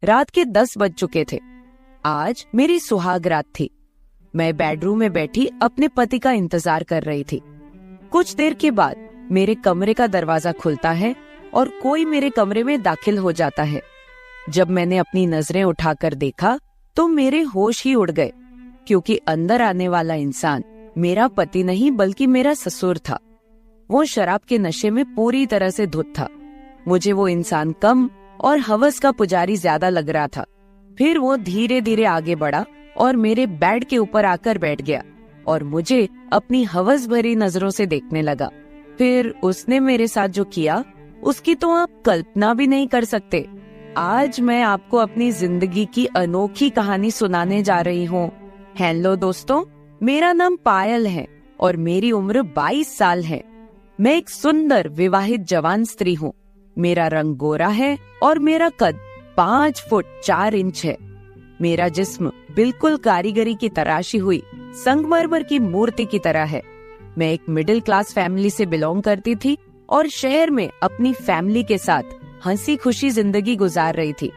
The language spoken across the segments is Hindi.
रात के 10 बज चुके थे। आज मेरी सुहाग रात थी। मैं बेडरूम में बैठी अपने पति का इंतजार कर रही थी। कुछ देर के बाद मेरे कमरे का दरवाजा खुलता है और कोई मेरे कमरे में दाखिल हो जाता है। जब मैंने अपनी नजरें उठाकर देखा तो मेरे होश ही उड़ गए, क्योंकि अंदर आने वाला इंसान मेरा पति नहीं बल्कि मेरा ससुर था। वो शराब के नशे में पूरी तरह से धुत था। मुझे वो इंसान कम और हवस का पुजारी ज्यादा लग रहा था। फिर वो धीरे धीरे आगे बढ़ा और मेरे बेड के ऊपर आकर बैठ गया और मुझे अपनी हवस भरी नजरों से देखने लगा। फिर उसने मेरे साथ जो किया उसकी तो आप कल्पना भी नहीं कर सकते। आज मैं आपको अपनी जिंदगी की अनोखी कहानी सुनाने जा रही हूँ। हेलो दोस्तों, मेरा नाम पायल है और मेरी उम्र 22 साल है। मैं एक सुंदर विवाहित जवान स्त्री हूँ। मेरा रंग गोरा है और मेरा कद 5 फुट 4 इंच है। मेरा जिस्म बिल्कुल कारीगरी की तराशी हुई संगमरमर की मूर्ति की तरह है। मैं एक मिडिल क्लास फैमिली से बिलोंग करती थी और शहर में अपनी फैमिली के साथ हंसी खुशी जिंदगी गुजार रही थी।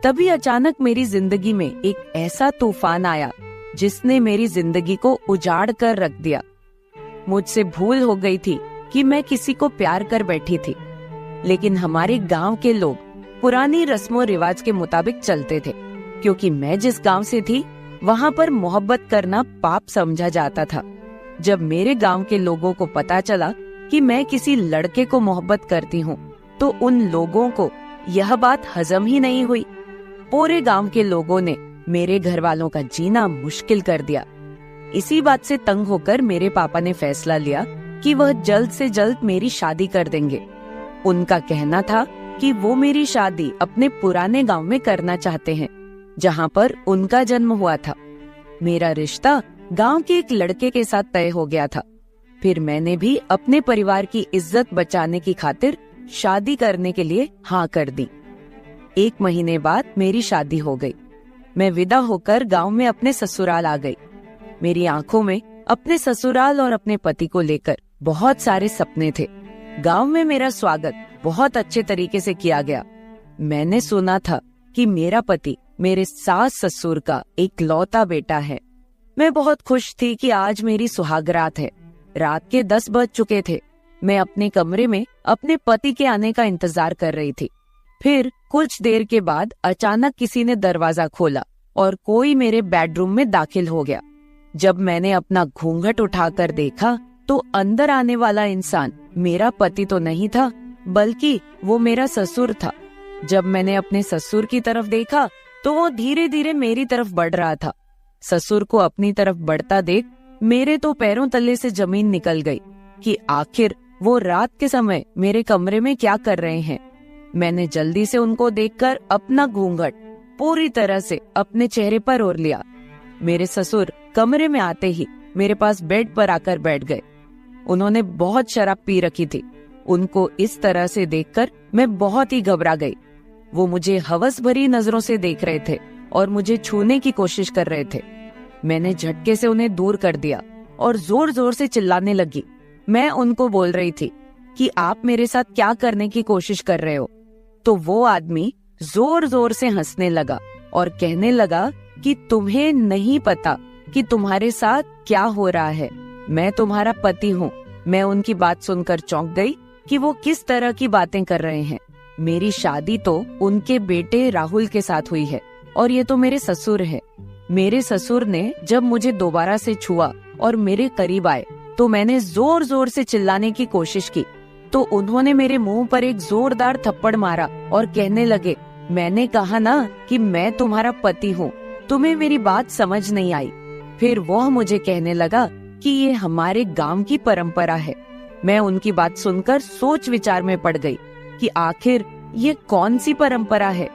तभी अचानक मेरी जिंदगी में एक ऐसा तूफान आया जिसने मेरी जिंदगी को उजाड़ कर रख दिया। मुझसे भूल हो गई थी कि मैं किसी को प्यार कर बैठी थी, लेकिन हमारे गांव के लोग पुरानी रस्मों रिवाज के मुताबिक चलते थे, क्योंकि मैं जिस गांव से थी वहां पर मोहब्बत करना पाप समझा जाता था। जब मेरे गांव के लोगों को पता चला कि मैं किसी लड़के को मोहब्बत करती हूँ, तो उन लोगों को यह बात हजम ही नहीं हुई। पूरे गांव के लोगों ने मेरे घर वालों का जीना मुश्किल कर दिया। इसी बात से तंग होकर मेरे पापा ने फैसला लिया कि वह जल्द से जल्द मेरी शादी कर देंगे। उनका कहना था कि वो मेरी शादी अपने पुराने गांव में करना चाहते हैं, जहां पर उनका जन्म हुआ था। मेरा रिश्ता गांव के एक लड़के के साथ तय हो गया था। फिर मैंने भी अपने परिवार की इज्जत बचाने की खातिर शादी करने के लिए हाँ कर दी। 1 महीने बाद मेरी शादी हो गई। मैं विदा होकर गांव में अपने ससुराल आ गई। मेरी आंखों में अपने ससुराल और अपने पति को लेकर बहुत सारे सपने थे। गांव में मेरा स्वागत बहुत अच्छे तरीके से किया गया। मैंने सुना था कि मेरा पति मेरे सास ससुर का इकलौता बेटा है। मैं बहुत खुश थी कि आज मेरी सुहागरात है। रात के 10 बज चुके थे। मैं अपने कमरे में अपने पति के आने का इंतजार कर रही थी। फिर कुछ देर के बाद अचानक किसी ने दरवाजा खोला और कोई मेरे बेडरूम में दाखिल हो गया। जब मैंने अपना घूंघट उठाकर देखा तो अंदर आने वाला इंसान मेरा पति तो नहीं था, बल्कि वो मेरा ससुर था। जब मैंने अपने ससुर की तरफ देखा तो वो धीरे धीरे मेरी तरफ बढ़ रहा था। ससुर को अपनी तरफ बढ़ता देख मेरे तो पैरों तले से जमीन निकल गई कि आखिर वो रात के समय मेरे कमरे में क्या कर रहे हैं। मैंने जल्दी से उनको देखकर अपना घूंघट पूरी तरह से अपने चेहरे पर ओढ़ लिया। मेरे ससुर कमरे में आते ही मेरे पास बेड पर आकर बैठ गए। उन्होंने बहुत शराब पी रखी थी। उनको इस तरह से देखकर मैं बहुत ही घबरा गई। वो मुझे हवस भरी नजरों से देख रहे थे और मुझे छूने की कोशिश कर रहे थे। मैंने झटके से उन्हें दूर कर दिया और जोर जोर से चिल्लाने लगी। मैं उनको बोल रही थी कि आप मेरे साथ क्या करने की कोशिश कर रहे हो। तो वो आदमी जोर जोर से हंसने लगा और कहने लगा कि तुम्हें नहीं पता कि तुम्हारे साथ क्या हो रहा है। मैं तुम्हारा पति हूँ। मैं उनकी बात सुनकर चौंक गई कि वो किस तरह की बातें कर रहे हैं। मेरी शादी तो उनके बेटे राहुल के साथ हुई है और ये तो मेरे ससुर है। मेरे ससुर ने जब मुझे दोबारा से छुआ और मेरे करीब आए तो मैंने जोर जोर से चिल्लाने की कोशिश की, तो उन्होंने मेरे मुंह पर एक जोरदार थप्पड़ मारा और कहने लगे, मैंने कहा ना कि मैं तुम्हारा पति हूँ, तुम्हें मेरी बात समझ नहीं आई। फिर वह मुझे कहने लगा कि ये हमारे गांव की परंपरा है। मैं उनकी बात सुनकर सोच विचार में पड़ गई कि आखिर ये कौन सी परंपरा है।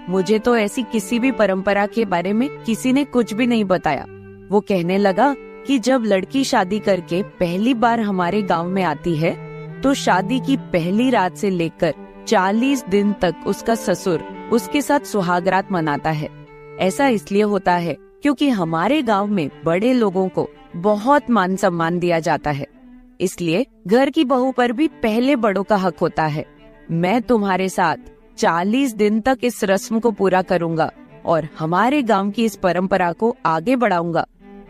मुझे तो ऐसी किसी भी परंपरा के बारे में किसी ने कुछ भी नहीं बताया। वो कहने लगा कि जब लड़की शादी करके पहली बार हमारे गांव में आती है तो शादी की पहली रात से लेकर 40 दिन तक उसका ससुर उसके साथ सुहागरात मनाता है। ऐसा इसलिए होता है क्योंकि हमारे गांव में बड़े लोगों को बहुत मान सम्मान दिया जाता है, इसलिए घर की बहू पर भी पहले बड़ों का हक होता है। मैं तुम्हारे साथ 40 दिन तक इस रस्म को पूरा करूंगा और हमारे गांव की इस परंपरा को आगे बढ़ाऊंगा।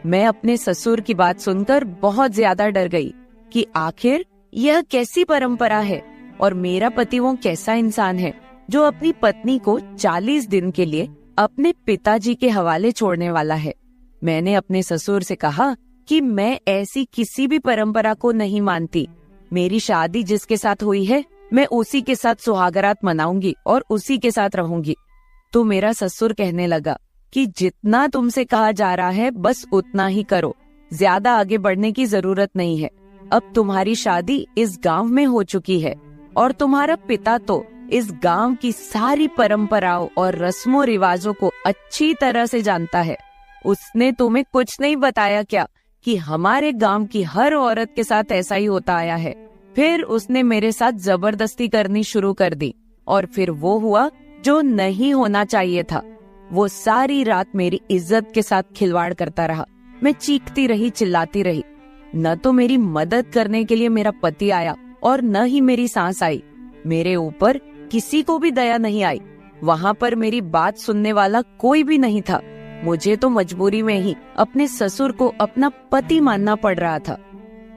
मैं अपने ससुर की बात सुनकर बहुत ज्यादा डर गई कि आखिर यह कैसी परंपरा है और मेरा पति वो कैसा इंसान है जो अपनी पत्नी को 40 दिन के लिए अपने पिताजी के हवाले छोड़ने वाला है। मैंने अपने ससुर से कहा कि मैं ऐसी किसी भी परंपरा को नहीं मानती। मेरी शादी जिसके साथ हुई है मैं उसी के साथ सुहागरात मनाऊंगी और उसी के साथ रहूंगी। तो मेरा ससुर कहने लगा कि जितना तुमसे कहा जा रहा है बस उतना ही करो, ज्यादा आगे बढ़ने की जरूरत नहीं है। अब तुम्हारी शादी इस गांव में हो चुकी है और तुम्हारा पिता तो इस गांव की सारी परंपराओं और रस्मों रिवाजों को अच्छी तरह से जानता है। उसने तुम्हें कुछ नहीं बताया क्या कि हमारे गांव की हर औरत के साथ ऐसा ही होता आया है। फिर उसने मेरे साथ जबरदस्ती करनी शुरू कर दी और फिर वो हुआ जो नहीं होना चाहिए था। वो सारी रात मेरी इज्जत के साथ खिलवाड़ करता रहा। मैं चीखती रही, चिल्लाती रही। न तो मेरी मदद करने के लिए मेरा पति आया और न ही मेरी सास आई। मेरे ऊपर किसी को भी दया नहीं आई। वहाँ पर मेरी बात सुनने वाला कोई भी नहीं था। मुझे तो मजबूरी में ही अपने ससुर को अपना पति मानना पड़ रहा था।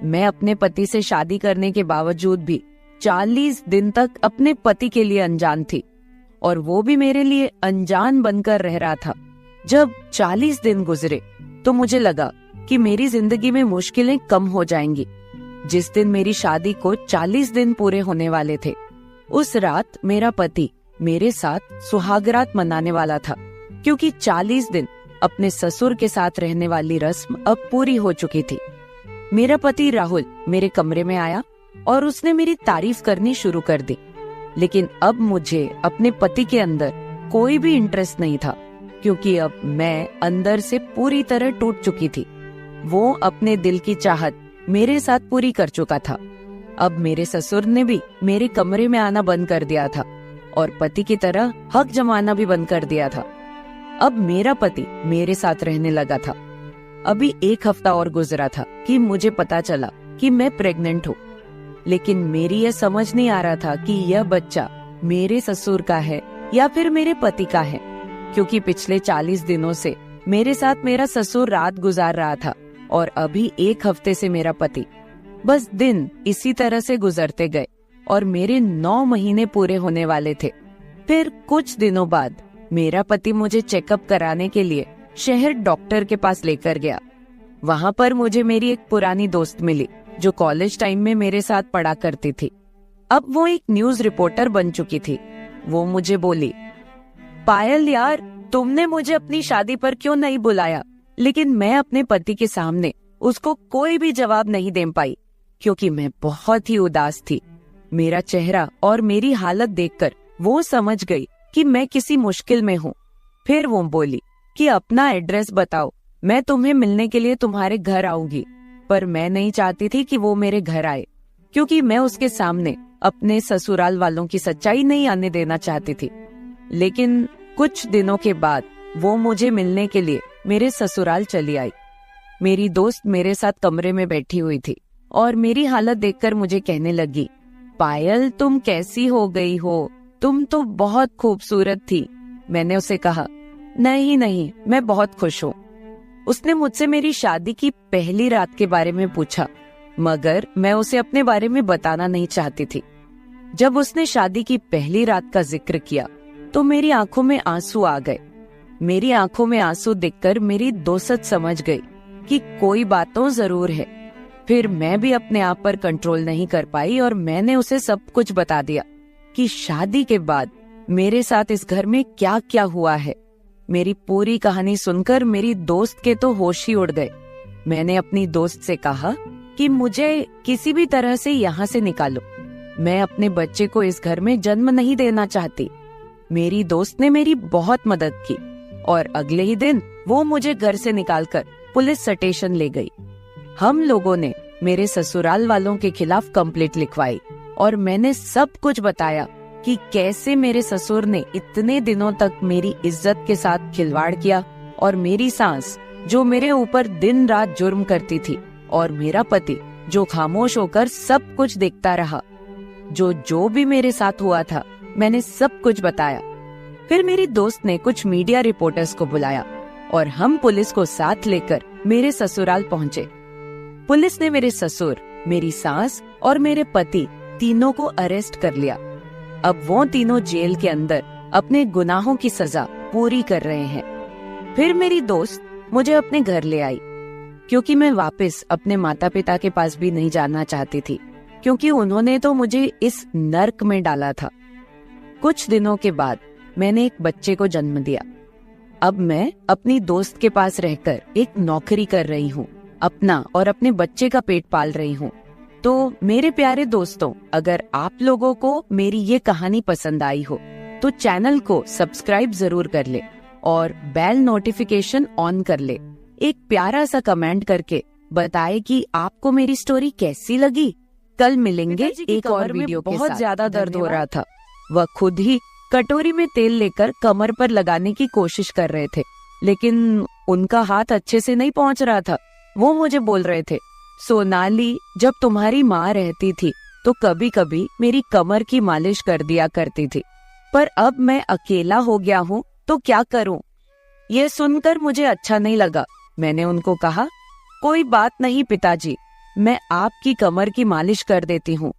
मैं अपने पति से शादी करने के बावजूद भी 40 दिन तक अपने पति के लिए अनजान थी और वो भी मेरे लिए अनजान बनकर रह रहा था। जब 40 दिन गुजरे तो मुझे लगा कि मेरी जिंदगी में मुश्किलें कम हो जाएंगी। जिस दिन मेरी शादी को 40 दिन पूरे होने वाले थे, उस रात मेरा पति मेरे साथ सुहागरात मनाने वाला था, क्योंकि 40 दिन अपने ससुर के साथ रहने वाली रस्म अब पूरी हो चुकी थी। मेरा पति राहुल मेरे कमरे में आया और उसने मेरी तारीफ करनी शुरू कर दी। लेकिन अब मुझे अपने पति के अंदर कोई भी इंटरेस्ट नहीं था, क्योंकि अब मैं अंदर से पूरी तरह टूट चुकी थी। वो अपने दिल की चाहत मेरे साथ पूरी कर चुका था। अब मेरे ससुर ने भी मेरे कमरे में आना बंद कर दिया था और पति की तरह हक जमाना भी बंद कर दिया था। अब मेरा पति मेरे साथ रहने लगा था। अभी 1 हफ्ता और गुजरा था कि मुझे पता चला कि मैं प्रेग्नेंट हूँ। लेकिन मेरी यह समझ नहीं आ रहा था कि यह बच्चा मेरे ससुर का है या फिर मेरे पति का है, क्योंकि पिछले 40 दिनों से मेरे साथ मेरा ससुर रात गुजार रहा था और अभी 1 हफ्ते से मेरा पति। बस दिन इसी तरह से गुजरते गए और मेरे 9 महीने पूरे होने वाले थे। फिर कुछ दिनों बाद मेरा पति मुझे चेकअप कराने के लिए शहर डॉक्टर के पास लेकर गया। वहाँ पर मुझे मेरी एक पुरानी दोस्त मिली जो कॉलेज टाइम में मेरे साथ पढ़ा करती थी। अब वो एक न्यूज रिपोर्टर बन चुकी थी। वो मुझे बोली, पायल यार, तुमने मुझे अपनी शादी पर क्यों नहीं बुलाया? लेकिन मैं अपने पति के सामने उसको कोई भी जवाब नहीं दे पाई, क्योंकि मैं बहुत ही उदास थी। मेरा चेहरा और मेरी हालत देखकर वो समझ गई कि मैं किसी मुश्किल में हूँ। फिर वो बोली कि अपना एड्रेस बताओ, मैं तुम्हें मिलने के लिए तुम्हारे घर आऊंगी। पर मैं नहीं चाहती थी कि वो मेरे घर आए, क्योंकि मैं उसके सामने अपने ससुराल वालों की सच्चाई नहीं आने देना चाहती थी। लेकिन कुछ दिनों के बाद वो मुझे मिलने के लिए मेरे ससुराल चली आई। मेरी दोस्त मेरे साथ कमरे में बैठी हुई थी और मेरी हालत देखकर मुझे कहने लगी, पायल तुम कैसी हो गई हो? तुम तो बहुत खूबसूरत थी। मैंने उसे कहा, नहीं नहीं, मैं बहुत खुश हूँ। उसने मुझसे मेरी शादी की पहली रात के बारे में पूछा, मगर मैं उसे अपने बारे में बताना नहीं चाहती थी। जब उसने शादी की पहली रात का जिक्र किया तो मेरी आंखों में आंसू आ गए। मेरी आंखों में आंसू देखकर मेरी दोस्त समझ गई कि कोई बात तो जरूर है। फिर मैं भी अपने आप पर कंट्रोल नहीं कर पाई और मैंने उसे सब कुछ बता दिया कि शादी के बाद मेरे साथ इस घर में क्या क्या हुआ है। मेरी पूरी कहानी सुनकर मेरी दोस्त के तो होश ही उड़ गए। मैंने अपनी दोस्त से कहा कि मुझे किसी भी तरह से यहाँ से निकालो। मैं अपने बच्चे को इस घर में जन्म नहीं देना चाहती। मेरी दोस्त ने मेरी बहुत मदद की और अगले ही दिन वो मुझे घर से निकालकर पुलिस स्टेशन ले गई। हम लोगों ने मेरे ससुराल वालों के खिलाफ कंप्लेंट लिखवाई और मैंने सब कुछ बताया कि कैसे मेरे ससुर ने इतने दिनों तक मेरी इज्जत के साथ खिलवाड़ किया और मेरी सास जो मेरे ऊपर दिन रात जुर्म करती थी और मेरा पति जो खामोश होकर सब कुछ देखता रहा। जो भी मेरे साथ हुआ था मैंने सब कुछ बताया। फिर मेरी दोस्त ने कुछ मीडिया रिपोर्टर्स को बुलाया और हम पुलिस को साथ लेकर मेरे ससुराल पहुंचे। पुलिस ने मेरे ससुर, मेरी सास और मेरे पति तीनों को अरेस्ट कर लिया। अब वो तीनों जेल के अंदर अपने गुनाहों की सजा पूरी कर रहे हैं। फिर मेरी दोस्त मुझे अपने घर ले आई, क्योंकि मैं वापस अपने माता पिता के पास भी नहीं जाना चाहती थी, क्योंकि उन्होंने तो मुझे इस नर्क में डाला था। कुछ दिनों के बाद मैंने एक बच्चे को जन्म दिया। अब मैं अपनी दोस्त के पास रहकर एक नौकरी कर रही हूँ, अपना और अपने बच्चे का पेट पाल रही हूँ। तो मेरे प्यारे दोस्तों, अगर आप लोगों को मेरी ये कहानी पसंद आई हो तो चैनल को सब्सक्राइब जरूर कर ले और बेल नोटिफिकेशन ऑन कर ले। एक प्यारा सा कमेंट करके बताए कि आपको मेरी स्टोरी कैसी लगी। कल मिलेंगे एक और वीडियो के साथ। बहुत ज्यादा दर्द हो रहा था। वह खुद ही कटोरी में तेल लेकर कमर पर लगाने की कोशिश कर रहे थे, लेकिन उनका हाथ अच्छे से नहीं पहुंच रहा था। वो मुझे बोल रहे थे, सोनाली, जब तुम्हारी माँ रहती थी तो कभी कभी मेरी कमर की मालिश कर दिया करती थी, पर अब मैं अकेला हो गया हूँ तो क्या करूँ। ये सुनकर मुझे अच्छा नहीं लगा। मैंने उनको कहा, कोई बात नहीं पिताजी, मैं आपकी कमर की मालिश कर देती हूँ।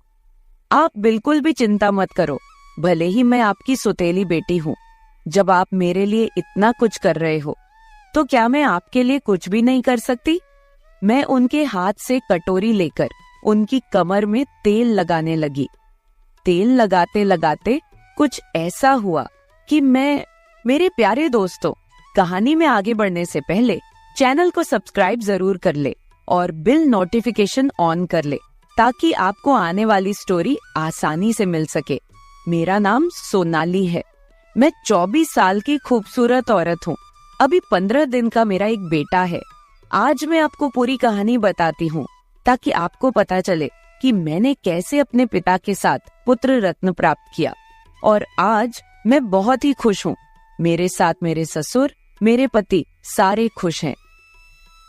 आप बिल्कुल भी चिंता मत करो, भले ही मैं आपकी सौतेली बेटी हूँ। जब आप मेरे लिए इतना कुछ कर रहे हो तो क्या मैं आपके लिए कुछ भी नहीं कर सकती। मैं उनके हाथ से कटोरी लेकर उनकी कमर में तेल लगाने लगी। तेल लगाते लगाते कुछ ऐसा हुआ कि मेरे प्यारे दोस्तों, कहानी में आगे बढ़ने से पहले चैनल को सब्सक्राइब जरूर कर ले और बिल नोटिफिकेशन ऑन कर ले, ताकि आपको आने वाली स्टोरी आसानी से मिल सके। मेरा नाम सोनाली है। मैं 24 साल की खूबसूरत औरत हूँ। अभी 15 दिन का मेरा एक बेटा है। आज मैं आपको पूरी कहानी बताती हूँ, ताकि आपको पता चले कि मैंने कैसे अपने पिता के साथ पुत्र रत्न प्राप्त किया। और आज मैं बहुत ही खुश हूँ। मेरे साथ मेरे ससुर, मेरे पति सारे खुश हैं।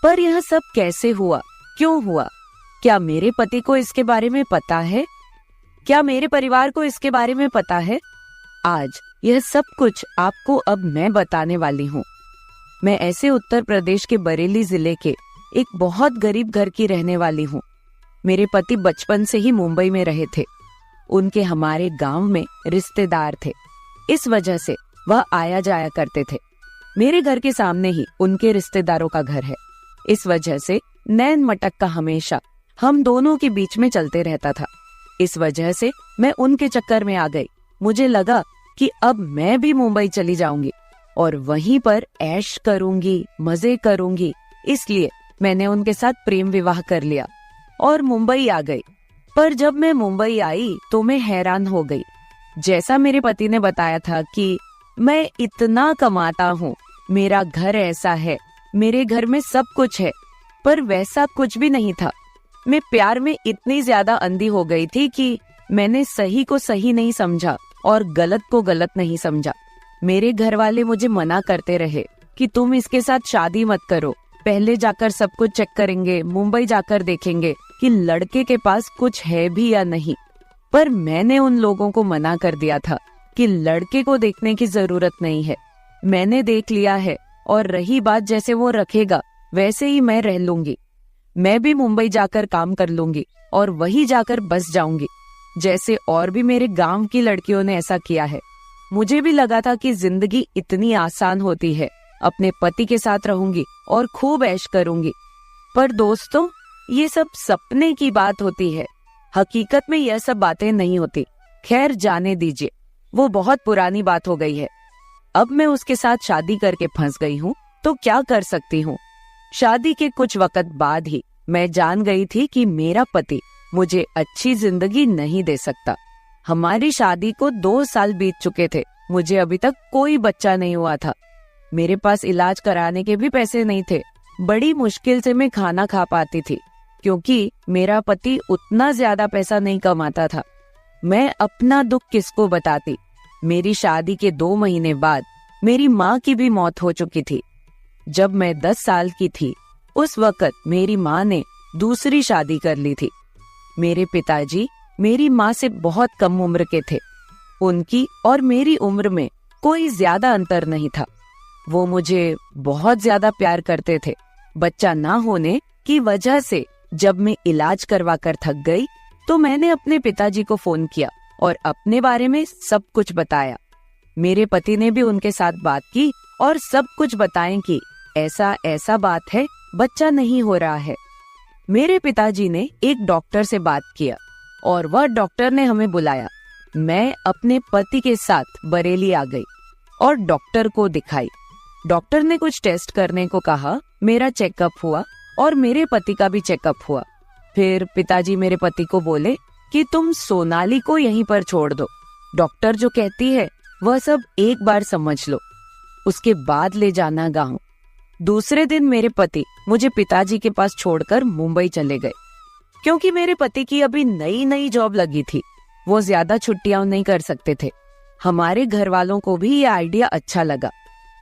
पर यह सब कैसे हुआ, क्यों हुआ? क्या मेरे पति को इसके बारे में पता है? क्या मेरे परिवार को इसके बारे में पता है? आज यह सब कुछ आपको अब मैं बताने वाली हूँ। मैं ऐसे उत्तर प्रदेश के बरेली जिले के एक बहुत गरीब घर की रहने वाली हूँ। मेरे पति बचपन से ही मुंबई में रहे थे। उनके हमारे गांव में रिश्तेदार थे, इस वजह से वह आया जाया करते थे। मेरे घर के सामने ही उनके रिश्तेदारों का घर है, इस वजह से नैन मटक का हमेशा हम दोनों के बीच में चलते रहता था। इस वजह से मैं उनके चक्कर में आ गई। मुझे लगा कि अब मैं भी मुंबई चली जाऊंगी और वहीं पर ऐश करूंगी, मजे करूंगी। इसलिए मैंने उनके साथ प्रेम विवाह कर लिया और मुंबई आ गई। पर जब मैं मुंबई आई तो मैं हैरान हो गई। जैसा मेरे पति ने बताया था कि मैं इतना कमाता हूँ, मेरा घर ऐसा है, मेरे घर में सब कुछ है, पर वैसा कुछ भी नहीं था। मैं प्यार में इतनी ज्यादा अंधी हो गई थी कि मैंने सही को सही नहीं समझा और गलत को गलत नहीं समझा। मेरे घर वाले मुझे मना करते रहे कि तुम इसके साथ शादी मत करो, पहले जाकर सब कुछ चेक करेंगे, मुंबई जाकर देखेंगे कि लड़के के पास कुछ है भी या नहीं। पर मैंने उन लोगों को मना कर दिया था कि लड़के को देखने की जरूरत नहीं है, मैंने देख लिया है, और रही बात जैसे वो रखेगा वैसे ही मैं रह लूंगी। मैं भी मुंबई जाकर काम कर लूंगी और वही जाकर बस जाऊंगी, जैसे और भी मेरे गांव की लड़कियों ने ऐसा किया है। मुझे भी लगा था कि जिंदगी इतनी आसान होती है, अपने पति के साथ रहूंगी और खूब ऐश करूंगी। पर दोस्तों, ये सब सपने की बात होती है, हकीकत में यह सब बातें नहीं होती। खैर जाने दीजिए, वो बहुत पुरानी बात हो गई है। अब मैं उसके साथ शादी करके फंस गई हूँ तो क्या कर सकती हूँ। शादी के कुछ वक्त बाद ही मैं जान गई थी कि मेरा पति मुझे अच्छी जिंदगी नहीं दे सकता। हमारी शादी को 2 साल बीत चुके थे, मुझे अभी तक कोई बच्चा नहीं हुआ था। मेरे पास इलाज कराने के भी पैसे नहीं थे। बड़ी मुश्किल से मैं खाना खा पाती थी, क्योंकि मेरा पति उतना ज्यादा पैसा नहीं कमाता था। मैं अपना दुख किसको बताती। मेरी शादी के 2 महीने बाद मेरी माँ की भी मौत हो चुकी थी। जब मैं 10 साल की थी, उस वक्त मेरी माँ ने दूसरी शादी कर ली थी। मेरे पिताजी मेरी माँ से बहुत कम उम्र के थे। उनकी और मेरी उम्र में कोई ज्यादा अंतर नहीं था। वो मुझे बहुत ज्यादा प्यार करते थे। बच्चा ना होने की वजह से जब मैं इलाज करवा कर थक गई तो मैंने अपने पिताजी को फोन किया और अपने बारे में सब कुछ बताया। मेरे पति ने भी उनके साथ बात की और सब कुछ बताएं कि ऐसा ऐसा बात है, बच्चा नहीं हो रहा है। मेरे पिताजी ने एक डॉक्टर से बात किया और वह डॉक्टर ने हमें बुलाया। मैं अपने पति के साथ बरेली आ गई और डॉक्टर को दिखाई। डॉक्टर ने कुछ टेस्ट करने को कहा। मेरा चेकअप हुआ और मेरे पति का भी चेकअप हुआ। फिर पिताजी मेरे पति को बोले कि तुम सोनाली को यहीं पर छोड़ दो, डॉक्टर जो कहती है वह सब एक बार समझ लो, उसके बाद ले जाना गांव। दूसरे दिन मेरे पति मुझे पिताजी के पास छोड़कर मुंबई चले गए। क्योंकि मेरे पति की अभी नई नई जॉब लगी थी, वो ज्यादा छुट्टियां नहीं कर सकते थे। हमारे घर वालों को भी ये आइडिया अच्छा लगा।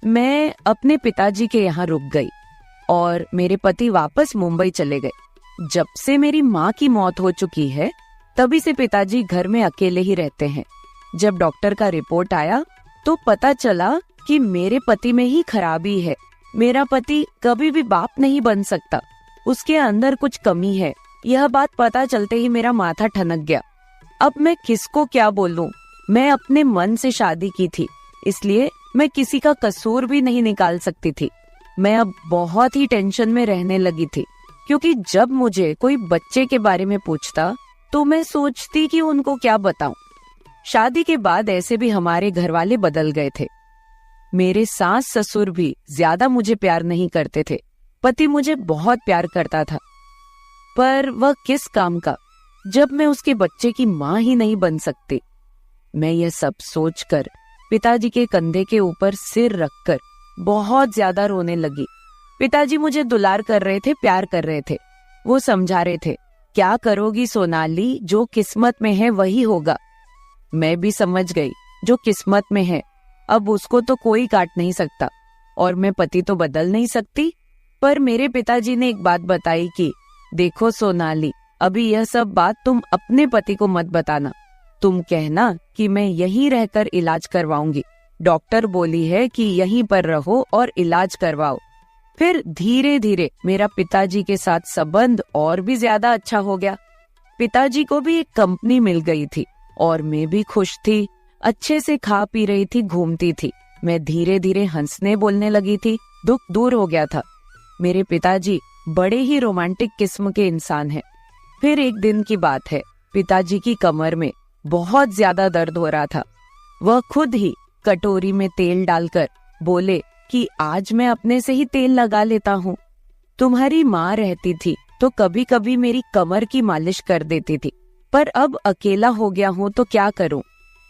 मैं अपने पिताजी के यहाँ रुक गई और मेरे पति वापस मुंबई चले गए। जब से मेरी माँ की मौत हो चुकी है तभी से पिताजी घर में अकेले ही रहते हैं। जब डॉक्टर का रिपोर्ट आया तो पता चला कि मेरे पति में ही खराबी है। मेरा पति कभी भी बाप नहीं बन सकता, उसके अंदर कुछ कमी है। यह बात पता चलते ही मेरा माथा ठनक गया। अब मैं किसको क्या बोलूं? मैं अपने मन से शादी की थी, इसलिए मैं किसी का कसूर भी नहीं निकाल सकती थी। मैं अब बहुत ही टेंशन में रहने लगी थी, क्योंकि जब मुझे कोई बच्चे के बारे में पूछता तो मैं सोचती कि उनको क्या बताऊं। शादी के बाद ऐसे भी हमारे घर वाले बदल गए थे। मेरे सास ससुर भी ज्यादा मुझे प्यार नहीं करते थे। पति मुझे बहुत प्यार करता था, पर वह किस काम का जब मैं उसके बच्चे की माँ ही नहीं बन सकती। मैं यह सब सोचकर पिताजी के कंधे के ऊपर सिर रखकर बहुत ज्यादा रोने लगी। पिताजी मुझे दुलार कर रहे थे, प्यार कर रहे थे। वो समझा रहे थे, क्या करोगी सोनाली, जो किस्मत में है वही होगा। मैं भी समझ गई, जो किस्मत में है अब उसको तो कोई काट नहीं सकता और मैं पति तो बदल नहीं सकती। पर मेरे पिताजी ने एक बात बताई कि देखो सोनाली, अभी यह सब बात तुम अपने पति को मत बताना। तुम कहना कि मैं यहीं रहकर इलाज करवाऊंगी। डॉक्टर बोली है कि यहीं पर रहो और इलाज करवाओ। फिर धीरे धीरे मेरा पिताजी के साथ संबंध और भी ज्यादा अच्छा हो गया। पिताजी को भी एक कंपनी मिल गई थी और मैं भी खुश थी। अच्छे से खा पी रही थी, घूमती थी। मैं धीरे धीरे हंसने बोलने लगी थी। दुख दूर हो गया था। मेरे पिताजी बड़े ही रोमांटिक किस्म के इंसान हैं। फिर एक दिन की बात है, पिताजी की कमर में बहुत ज्यादा दर्द हो रहा था। वह खुद ही कटोरी में तेल डालकर बोले कि आज मैं अपने से ही तेल लगा लेता हूँ। तुम्हारी माँ रहती थी तो कभी कभी मेरी कमर की मालिश कर देती थी, पर अब अकेला हो गया हूँ तो क्या करूँ।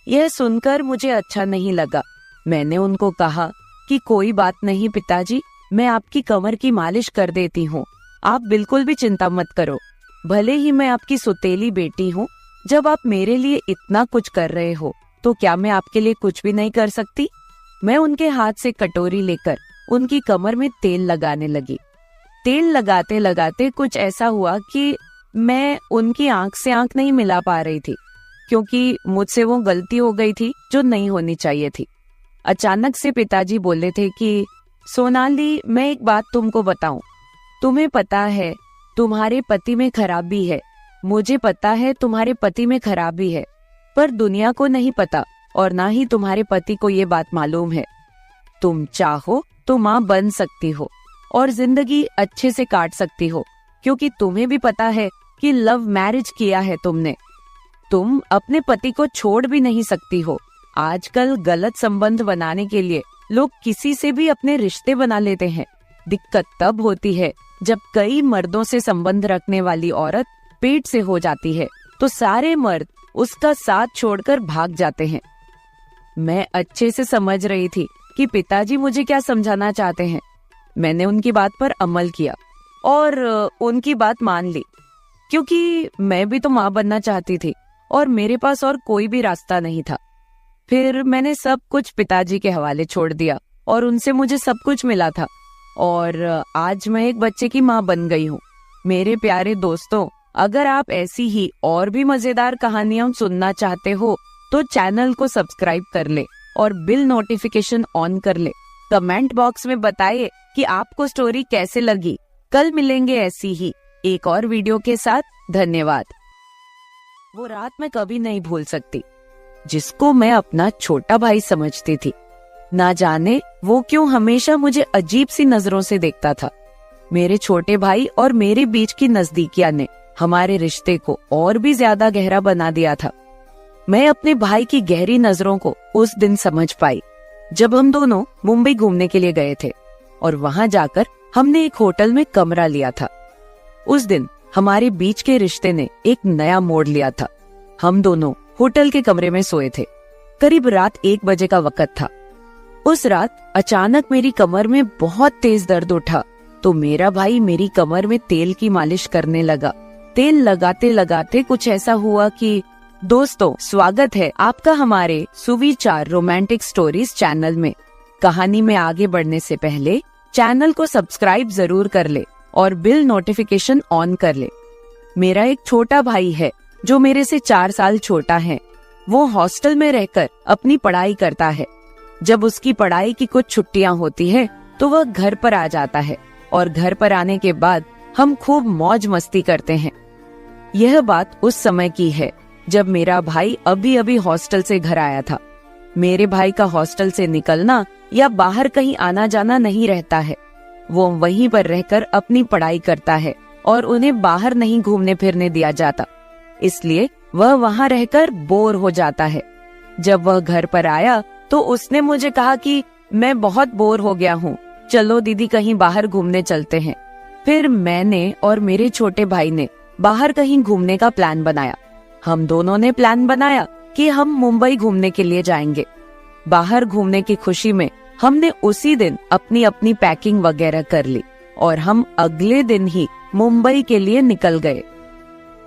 यह सुनकर मुझे अच्छा नहीं लगा। मैंने उनको कहा कि कोई बात नहीं पिताजी, मैं आपकी कमर की मालिश कर देती हूँ, आप बिल्कुल भी चिंता मत करो। भले ही मैं आपकी सुतेली बेटी हूँ, जब आप मेरे लिए इतना कुछ कर रहे हो तो क्या मैं आपके लिए कुछ भी नहीं कर सकती। मैं उनके हाथ से कटोरी लेकर उनकी कमर में तेल लगाने लगी। तेल लगाते लगाते कुछ ऐसा हुआ कि मैं उनकी आंख से आंख नहीं मिला पा रही थी, क्योंकि मुझसे वो गलती हो गई थी जो नहीं होनी चाहिए थी। अचानक से पिताजी बोले थे कि सोनाली, मैं एक बात तुमको बताऊं। तुम्हें पता है तुम्हारे पति में खराबी है, मुझे पता है तुम्हारे पति में खराबी है, पर दुनिया को नहीं पता और ना ही तुम्हारे पति को ये बात मालूम है। तुम चाहो तो माँ बन सकती हो और जिंदगी अच्छे से काट सकती हो, क्योंकि तुम्हें भी पता है कि लव मैरिज किया है तुमने। तुम अपने पति को छोड़ भी नहीं सकती हो। आजकल गलत संबंध बनाने के लिए लोग किसी से भी अपने रिश्ते बना लेते हैं। दिक्कत तब होती है जब कई मर्दों से संबंध रखने वाली औरत पेट से हो जाती है तो सारे मर्द उसका साथ छोड़कर भाग जाते हैं। मैं अच्छे से समझ रही थी कि पिताजी मुझे क्या समझाना चाहते हैं। मैंने उनकी बात पर अमल किया और उनकी बात मान ली, क्योंकि मैं भी तो माँ बनना चाहती थी और मेरे पास और कोई भी रास्ता नहीं था। फिर मैंने सब कुछ पिताजी के हवाले छोड़ दिया और उनसे मुझे सब कुछ मिला था और आज मैं एक बच्चे की माँ बन गई हूँ। मेरे प्यारे दोस्तों, अगर आप ऐसी ही और भी मजेदार कहानियां सुनना चाहते हो तो चैनल को सब्सक्राइब कर ले और बिल नोटिफिकेशन ऑन कर ले। कमेंट बॉक्स में बताइए कि आपको स्टोरी कैसे लगी। कल मिलेंगे ऐसी ही एक और वीडियो के साथ। धन्यवाद। वो रात मैं कभी नहीं भूल सकती, जिसको मैं अपना छोटा भाई समझती थी। ना जाने वो क्यों हमेशा मुझे अजीब सी नजरों से देखता था। मेरे छोटे भाई और मेरे बीच की नजदीकियां ने हमारे रिश्ते को और भी ज्यादा गहरा बना दिया था। मैं अपने भाई की गहरी नजरों को उस दिन समझ पाई जब हम दोनों मुंबई घूमने के लिए गए थे और वहां जाकर हमने एक होटल में कमरा लिया था। उस दिन हमारे बीच के रिश्ते ने एक नया मोड़ लिया था। हम दोनों होटल के कमरे में सोए थे। करीब रात 1 बजे का वक्त था। उस रात अचानक मेरी कमर में बहुत तेज दर्द उठा तो मेरा भाई मेरी कमर में तेल की मालिश करने लगा। तेल लगाते लगाते कुछ ऐसा हुआ कि दोस्तों, स्वागत है आपका हमारे सुविचार रोमांटिक स्टोरीज चैनल में। कहानी में आगे बढ़ने से पहले चैनल को सब्सक्राइब जरूर कर ले और बिल नोटिफिकेशन ऑन कर ले। मेरा एक छोटा भाई है जो मेरे से 4 साल छोटा है। वो हॉस्टल में रहकर अपनी पढ़ाई करता है। जब उसकी पढ़ाई की कुछ छुट्टियां होती है तो वह घर पर आ जाता है और घर पर आने के बाद हम खूब मौज मस्ती करते हैं। यह बात उस समय की है जब मेरा भाई अभी अभी हॉस्टल से घर आया था। मेरे भाई का हॉस्टल से निकलना या बाहर कहीं आना जाना नहीं रहता है। वो वहीं पर रहकर अपनी पढ़ाई करता है और उन्हें बाहर नहीं घूमने फिरने दिया जाता, इसलिए वह वहां रहकर बोर हो जाता है। जब वह घर पर आया तो उसने मुझे कहा कि मैं बहुत बोर हो गया हूँ, चलो दीदी कहीं बाहर घूमने चलते हैं। फिर मैंने और मेरे छोटे भाई ने बाहर कहीं घूमने का प्लान बनाया। हम दोनों ने प्लान बनाया कि हम मुंबई घूमने के लिए जाएंगे। बाहर घूमने की खुशी में हमने उसी दिन अपनी अपनी पैकिंग वगैरह कर ली और हम अगले दिन ही मुंबई के लिए निकल गए।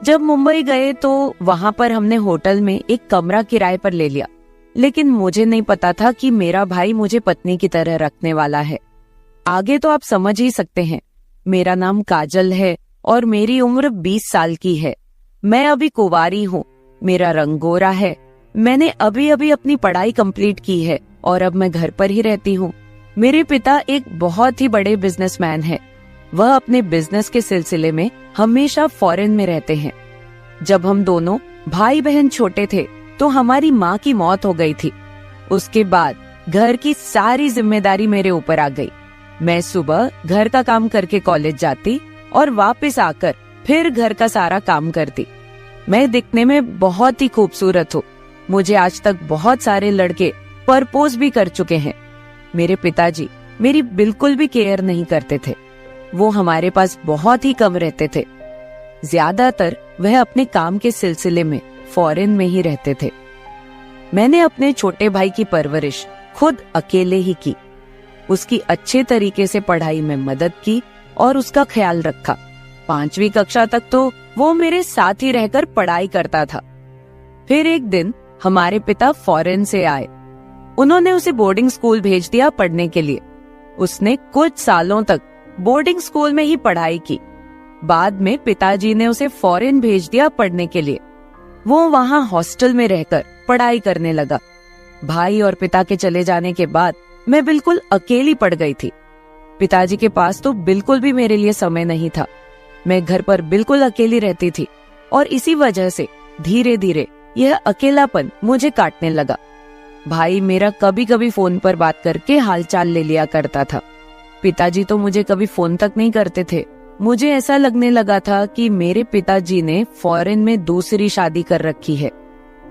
जब मुंबई गए तो वहां पर हमने होटल में एक कमरा किराए पर ले लिया, लेकिन मुझे नहीं पता था कि मेरा भाई मुझे पत्नी की तरह रखने वाला है। आगे तो आप समझ ही सकते हैं। मेरा नाम काजल है और मेरी उम्र 20 साल की है। मैं अभी कुंवारी हूँ। मेरा रंग गोरा है। मैंने अभी अभी अपनी पढ़ाई कंप्लीट की है और अब मैं घर पर ही रहती हूँ। मेरे पिता एक बहुत ही बड़े बिजनेसमैन हैं। वह अपने बिजनेस के सिलसिले में हमेशा फॉरेन में रहते हैं। जब हम दोनों भाई बहन छोटे थे तो हमारी माँ की मौत हो गई थी। उसके बाद घर की सारी जिम्मेदारी मेरे ऊपर आ गई। मैं सुबह घर का काम करके कॉलेज जाती और वापस आकर फिर घर का सारा काम करती। मैं दिखने में बहुत ही खूबसूरत हूँ। मुझे आज तक बहुत सारे लड़के प्रपोज भी कर चुके हैं। मेरे पिताजी मेरी बिल्कुल भी केयर नहीं करते थे। वो हमारे पास बहुत ही कम रहते थे। ज्यादातर वह अपने काम के सिलसिले में फॉरेन में ही रहते थे। मैंने अपने छोटे भाई की परवरिश खुद अकेले ही की। उसकी अच्छे तरीके से पढ़ाई में मदद की और उसका ख्याल रखा। 5वीं कक्षा तक तो वो मेरे साथ ही रहकर पढ़ाई करता था। फिर एक दिन हमारे पिता फॉरेन से आए। उन्होंने उसे बोर्डिंग स्कूल भेज दिया पढ़ने के लिए। उसने कुछ सालों तक बोर्डिंग स्कूल में ही पढ़ाई की। बाद में पिताजी ने उसे फॉरेन भेज दिया पढ़ने के लिए। वो वहां हॉस्टल में रहकर पढ़ाई करने लगा। भाई और पिता के चले जाने के बाद मैं बिल्कुल अकेली पड़ गई थी। पिताजी के पास तो बिल्कुल भी मेरे लिए समय नहीं था। मैं घर पर बिल्कुल अकेली रहती थी और इसी वजह से धीरे धीरे यह अकेलापन मुझे काटने लगा। भाई मेरा कभी कभी फोन पर बात करके हालचाल ले लिया करता था। पिताजी तो मुझे कभी फोन तक नहीं करते थे। मुझे ऐसा लगने लगा था कि मेरे पिताजी ने फॉरेन में दूसरी शादी कर रखी है।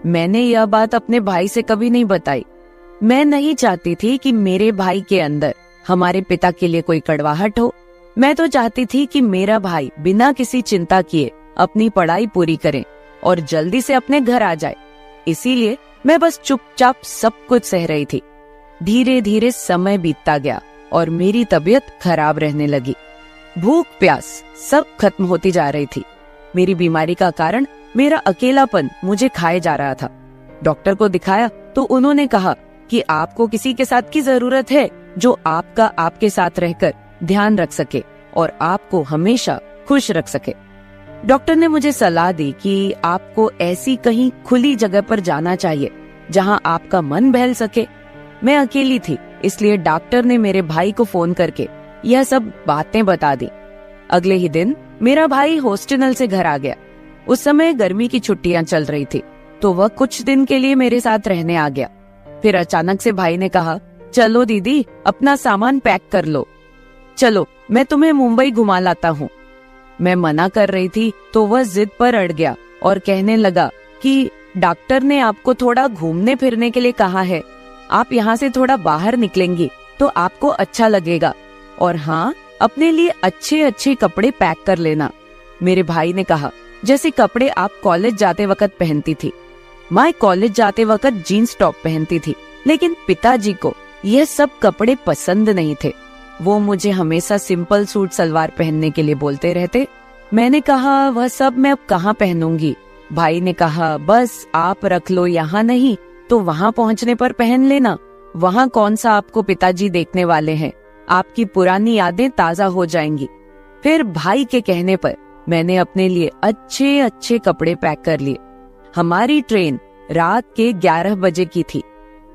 मैंने यह बात अपने भाई से कभी नहीं बताई। मैं नहीं चाहती थी कि मेरे भाई के अंदर हमारे पिता के लिए कोई कड़वाहट हो। मैं तो चाहती थी कि मेरा भाई बिना किसी चिंता किए अपनी पढ़ाई पूरी करे और जल्दी से अपने घर आ जाए। इसीलिए मैं बस चुपचाप सब कुछ सह रही थी। धीरे धीरे समय बीतता गया और मेरी तबीयत खराब रहने लगी। भूख प्यास सब खत्म होती जा रही थी। मेरी बीमारी का कारण मेरा अकेलापन मुझे खाए जा रहा था। डॉक्टर को दिखाया तो उन्होंने कहा कि आपको किसी के साथ की जरूरत है जो आपका आपके साथ रहकर ध्यान रख सके और आपको हमेशा खुश रख सके। डॉक्टर ने मुझे सलाह दी कि आपको ऐसी कहीं खुली जगह पर जाना चाहिए जहां आपका मन बहल सके। मैं अकेली थी, इसलिए डॉक्टर ने मेरे भाई को फोन करके यह सब बातें बता दी। अगले ही दिन मेरा भाई हॉस्टल से घर आ गया। उस समय गर्मी की छुट्टियां चल रही थी, तो वह कुछ दिन के लिए मेरे साथ रहने आ गया। फिर अचानक से भाई ने कहा, चलो दीदी, अपना सामान पैक कर लो, चलो मैं तुम्हें मुंबई घुमा लाता हूँ। मैं मना कर रही थी तो वह जिद पर अड़ गया और कहने लगा कि डॉक्टर ने आपको थोड़ा घूमने फिरने के लिए कहा है, आप यहाँ से थोड़ा बाहर निकलेंगी तो आपको अच्छा लगेगा, और हाँ, अपने लिए अच्छे अच्छे कपड़े पैक कर लेना। मेरे भाई ने कहा, जैसे कपड़े आप कॉलेज जाते वक्त पहनती थी। मैं कॉलेज जाते वक्त जीन्स टॉप पहनती थी, लेकिन पिताजी को यह सब कपड़े पसंद नहीं थे। वो मुझे हमेशा सिंपल सूट सलवार पहनने के लिए बोलते रहते। मैंने कहा, वह सब मैं अब कहाँ पहनूंगी। भाई ने कहा, बस आप रख लो, यहाँ नहीं तो वहाँ पहुँचने पर पहन लेना। वहाँ कौन सा आपको पिताजी देखने वाले हैं, आपकी पुरानी यादें ताजा हो जाएंगी। फिर भाई के कहने पर मैंने अपने लिए अच्छे अच्छे कपड़े पैक कर लिए। हमारी ट्रेन रात के 11 बजे की थी।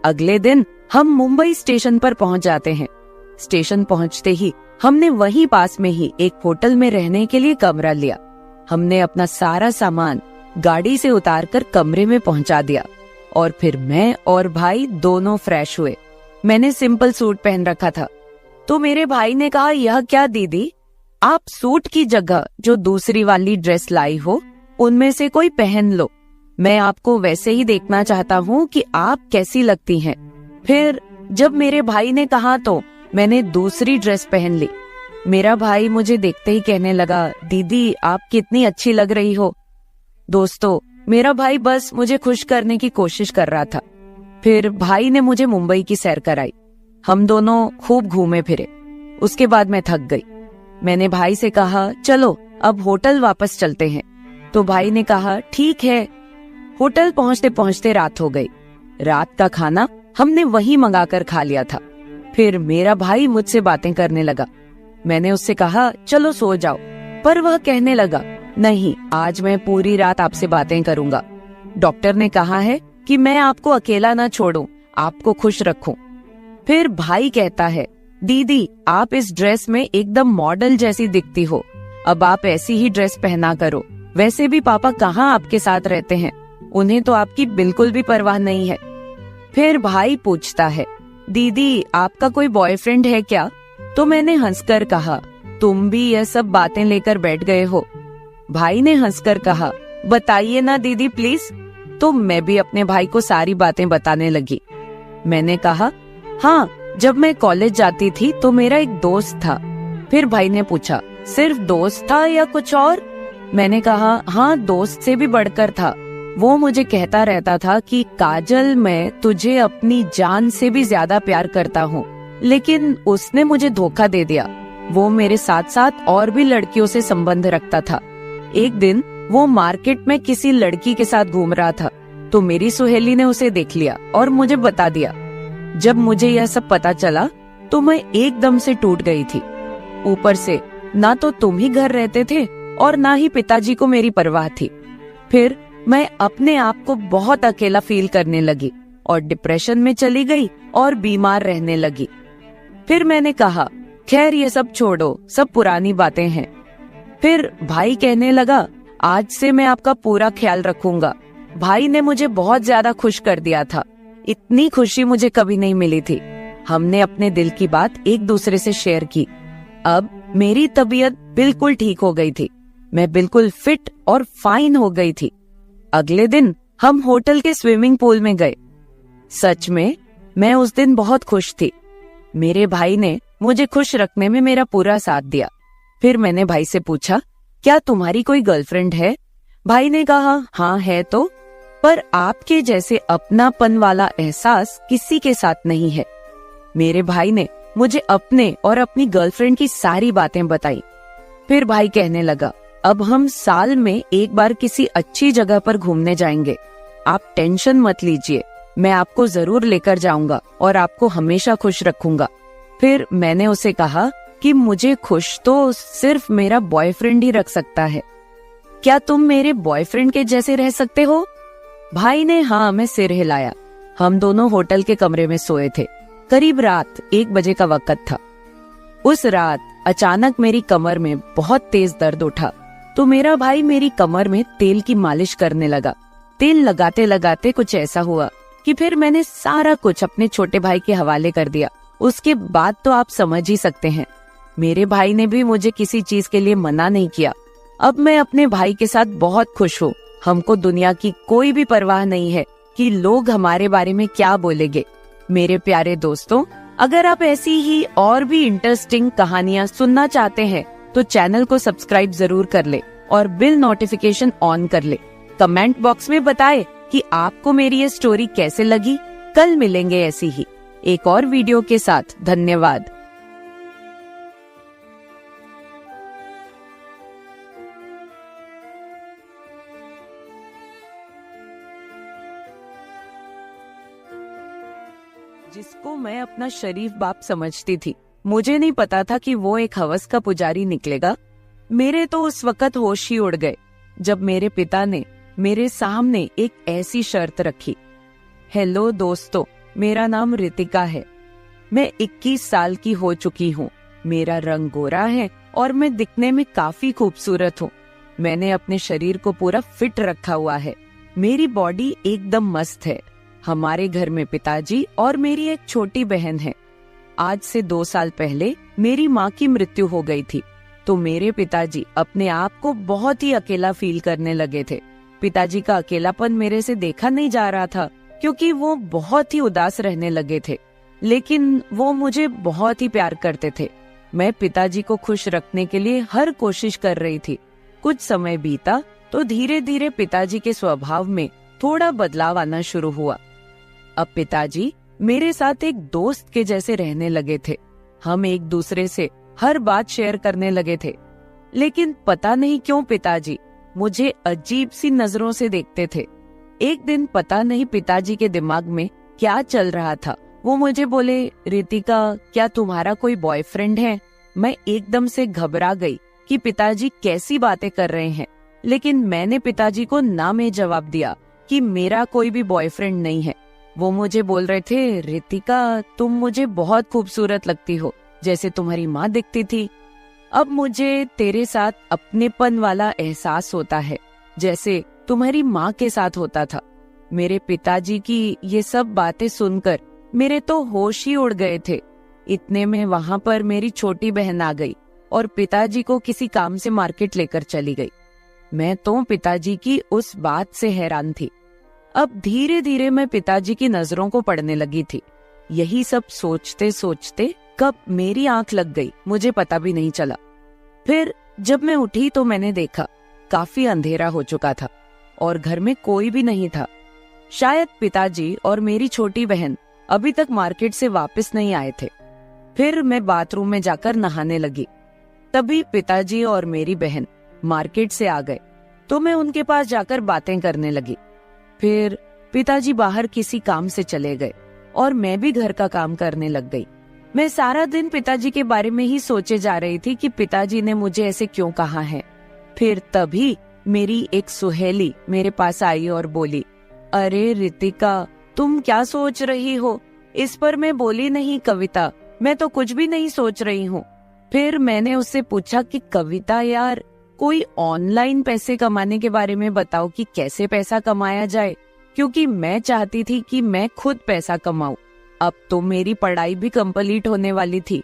अगले दिन हम मुंबई स्टेशन पर पहुंच जाते हैं। स्टेशन पहुंचते ही हमने वहीं पास में ही एक होटल में रहने के लिए कमरा लिया। हमने अपना सारा सामान गाड़ी से उतारकर कमरे में पहुंचा दिया, और फिर मैं और भाई दोनों फ्रेश हुए। मैंने सिंपल सूट पहन रखा था, तो मेरे भाई ने कहा, यह क्या दीदी, आप सूट की जगह जो दूसरी वाली ड्रेस लाई हो उनमें से कोई पहन लो। मैं आपको वैसे ही देखना चाहता हूँ कि आप कैसी लगती हैं। फिर जब मेरे भाई ने कहा तो मैंने दूसरी ड्रेस पहन ली। मेरा भाई मुझे देखते ही कहने लगा, दीदी आप कितनी अच्छी लग रही हो। दोस्तों, मेरा भाई बस मुझे खुश करने की कोशिश कर रहा था। फिर भाई ने मुझे मुंबई की सैर कराई। हम दोनों खूब घूमे फिरे। उसके बाद मैं थक गई। मैंने भाई से कहा, चलो अब होटल वापस चलते हैं। तो भाई ने कहा, ठीक है। होटल पहुंचते पहुंचते रात हो गई। रात का खाना हमने वहीं मंगाकर खा लिया था। फिर मेरा भाई मुझसे बातें करने लगा। मैंने उससे कहा, चलो सो जाओ, पर वह कहने लगा, नहीं, आज मैं पूरी रात आपसे बातें करूंगा। डॉक्टर ने कहा है कि मैं आपको अकेला ना छोड़ूं, आपको खुश रखूं। फिर भाई कहता है, दीदी आप इस ड्रेस में एकदम मॉडल जैसी दिखती हो, अब आप ऐसी ही ड्रेस पहना करो। वैसे भी पापा कहाँ आपके साथ रहते हैं, उन्हें तो आपकी बिल्कुल भी परवाह नहीं है। फिर भाई पूछता है, दीदी आपका कोई बॉयफ्रेंड है क्या? तो मैंने हंसकर कहा, तुम भी यह सब बातें लेकर बैठ गए हो। भाई ने हंसकर कहा, बताइए ना दीदी प्लीज। तो मैं भी अपने भाई को सारी बातें बताने लगी। मैंने कहा, हाँ, जब मैं कॉलेज जाती थी तो मेरा एक दोस्त था। फिर भाई ने पूछा, सिर्फ दोस्त था या कुछ और? मैंने कहा, हाँ, दोस्त से भी बढ़कर था। वो मुझे कहता रहता था कि काजल, मैं तुझे अपनी जान से भी ज्यादा प्यार करता हूँ, लेकिन उसने मुझे धोखा दे दिया। वो मेरे साथ साथ और भी लड़कियों से संबंध रखता था। एक दिन वो मार्केट में किसी लड़की के साथ घूम रहा था, तो मेरी सुहेली ने उसे देख लिया और मुझे बता दिया। जब मुझे यह सब पता चला तो मैं एकदम से टूट गई थी। ऊपर से ना तो तुम ही घर रहते थे और ना ही पिताजी को मेरी परवाह थी। फिर मैं अपने आप को बहुत अकेला फील करने लगी और डिप्रेशन में चली गई और बीमार रहने लगी। फिर मैंने कहा, खैर ये सब छोड़ो, सब पुरानी बातें हैं। फिर भाई कहने लगा, आज से मैं आपका पूरा ख्याल रखूंगा। भाई ने मुझे बहुत ज्यादा खुश कर दिया था। इतनी खुशी मुझे कभी नहीं मिली थी। हमने अपने दिल की बात एक दूसरे से शेयर की। अब मेरी तबीयत बिल्कुल ठीक हो गई थी। मैं बिल्कुल फिट और फाइन हो गई थी। अगले दिन हम होटल के स्विमिंग पूल में गए। सच में मैं उस दिन बहुत खुश थी। मेरे भाई ने मुझे खुश रखने में मेरा पूरा साथ दिया। फिर मैंने भाई से पूछा, क्या तुम्हारी कोई गर्लफ्रेंड है? भाई ने कहा, हाँ है तो, पर आपके जैसे अपनापन वाला एहसास किसी के साथ नहीं है। मेरे भाई ने मुझे अपने और अपनी गर्लफ्रेंड की सारी बातें बताई। फिर भाई कहने लगा, अब हम साल में एक बार किसी अच्छी जगह पर घूमने जाएंगे। आप टेंशन मत लीजिए, मैं आपको जरूर लेकर जाऊंगा और आपको हमेशा खुश रखूंगा। फिर मैंने उसे कहा कि मुझे खुश तो सिर्फ मेरा बॉयफ्रेंड ही रख सकता है। क्या तुम मेरे बॉयफ्रेंड के जैसे रह सकते हो? भाई ने हाँ में सिर हिलाया। हम दोनों होटल के कमरे में सोए थे। करीब रात 1 बजे का वक्त था। उस रात अचानक मेरी कमर में बहुत तेज दर्द उठा, तो मेरा भाई मेरी कमर में तेल की मालिश करने लगा। तेल लगाते लगाते कुछ ऐसा हुआ कि फिर मैंने सारा कुछ अपने छोटे भाई के हवाले कर दिया। उसके बाद तो आप समझ ही सकते हैं, मेरे भाई ने भी मुझे किसी चीज के लिए मना नहीं किया। अब मैं अपने भाई के साथ बहुत खुश हूँ। हमको दुनिया की कोई भी परवाह नहीं है कि लोग हमारे बारे में क्या बोलेंगे। मेरे प्यारे दोस्तों, अगर आप ऐसी ही और भी इंटरेस्टिंग कहानियाँ सुनना चाहते हैं तो चैनल को सब्सक्राइब जरूर कर ले और बिल नोटिफिकेशन ऑन कर ले। कमेंट बॉक्स में बताए कि आपको मेरी ये स्टोरी कैसे लगी। कल मिलेंगे ऐसी ही एक और वीडियो के साथ। धन्यवाद। जिसको मैं अपना शरीफ बाप समझती थी, मुझे नहीं पता था कि वो एक हवस का पुजारी निकलेगा। मेरे तो उस वक्त होश ही उड़ गए जब मेरे पिता ने मेरे सामने एक ऐसी शर्त रखी। हेलो दोस्तों, मेरा नाम रितिका है। मैं 21 साल की हो चुकी हूँ। मेरा रंग गोरा है और मैं दिखने में काफी खूबसूरत हूँ। मैंने अपने शरीर को पूरा फिट रखा हुआ है। मेरी बॉडी एकदम मस्त है। हमारे घर में पिताजी और मेरी एक छोटी बहन है। आज से 2 साल पहले मेरी माँ की मृत्यु हो गई थी, तो मेरे पिताजी अपने आप को बहुत ही अकेला फील करने लगे थे। पिताजी का अकेलापन मेरे से देखा नहीं जा रहा था, क्योंकि वो बहुत ही उदास रहने लगे थे। लेकिन वो मुझे बहुत ही प्यार करते थे। मैं पिताजी को खुश रखने के लिए हर कोशिश कर रही थी। कुछ समय बीता तो धीरे धीरे पिताजी के स्वभाव में थोड़ा बदलाव आना शुरू हुआ। अब पिताजी मेरे साथ एक दोस्त के जैसे रहने लगे थे। हम एक दूसरे से हर बात शेयर करने लगे थे। लेकिन पता नहीं क्यों पिताजी मुझे अजीब सी नजरों से देखते थे। एक दिन पता नहीं पिताजी के दिमाग में क्या चल रहा था, वो मुझे बोले, रितिका, क्या तुम्हारा कोई बॉयफ्रेंड है? मैं एकदम से घबरा गई कि पिताजी कैसी बातें कर रहे हैं। लेकिन मैंने पिताजी को ना में जवाब दिया कि मेरा कोई भी बॉयफ्रेंड नहीं है। वो मुझे बोल रहे थे, रितिका, तुम मुझे बहुत खूबसूरत लगती हो, जैसे तुम्हारी माँ दिखती थी। अब मुझे तेरे साथ अपनेपन वाला एहसास होता है, जैसे तुम्हारी माँ के साथ होता था। मेरे पिताजी की ये सब बातें सुनकर मेरे तो होश ही उड़ गए थे। इतने में वहाँ पर मेरी छोटी बहन आ गई और पिताजी को किसी काम से मार्केट लेकर चली गई। मैं तो पिताजी की उस बात से हैरान थी। अब धीरे धीरे मैं पिताजी की नजरों को पढ़ने लगी थी। यही सब सोचते सोचते कब मेरी आंख लग गई मुझे पता भी नहीं चला। फिर जब मैं उठी तो मैंने देखा काफी अंधेरा हो चुका था और घर में कोई भी नहीं था। शायद पिताजी और मेरी छोटी बहन अभी तक मार्केट से वापस नहीं आए थे। फिर मैं बाथरूम में जाकर नहाने लगी। तभी पिताजी और मेरी बहन मार्केट से आ गए, तो मैं उनके पास जाकर बातें करने लगी। फिर पिताजी बाहर किसी काम से चले गए और मैं भी घर का काम करने लग गई। मैं सारा दिन पिताजी के बारे में ही सोचे जा रही थी कि पिताजी ने मुझे ऐसे क्यों कहा है। फिर तभी मेरी एक सुहेली मेरे पास आई और बोली, अरे रितिका, तुम क्या सोच रही हो? इस पर मैं बोली, नहीं कविता, मैं तो कुछ भी नहीं सोच रही हूँ। फिर मैंने उससे पूछा कि कविता यार, कोई ऑनलाइन पैसे कमाने के बारे में बताओ कि कैसे पैसा कमाया जाए, क्योंकि मैं चाहती थी कि मैं खुद पैसा कमाऊं। अब तो मेरी पढ़ाई भी कंप्लीट होने वाली थी।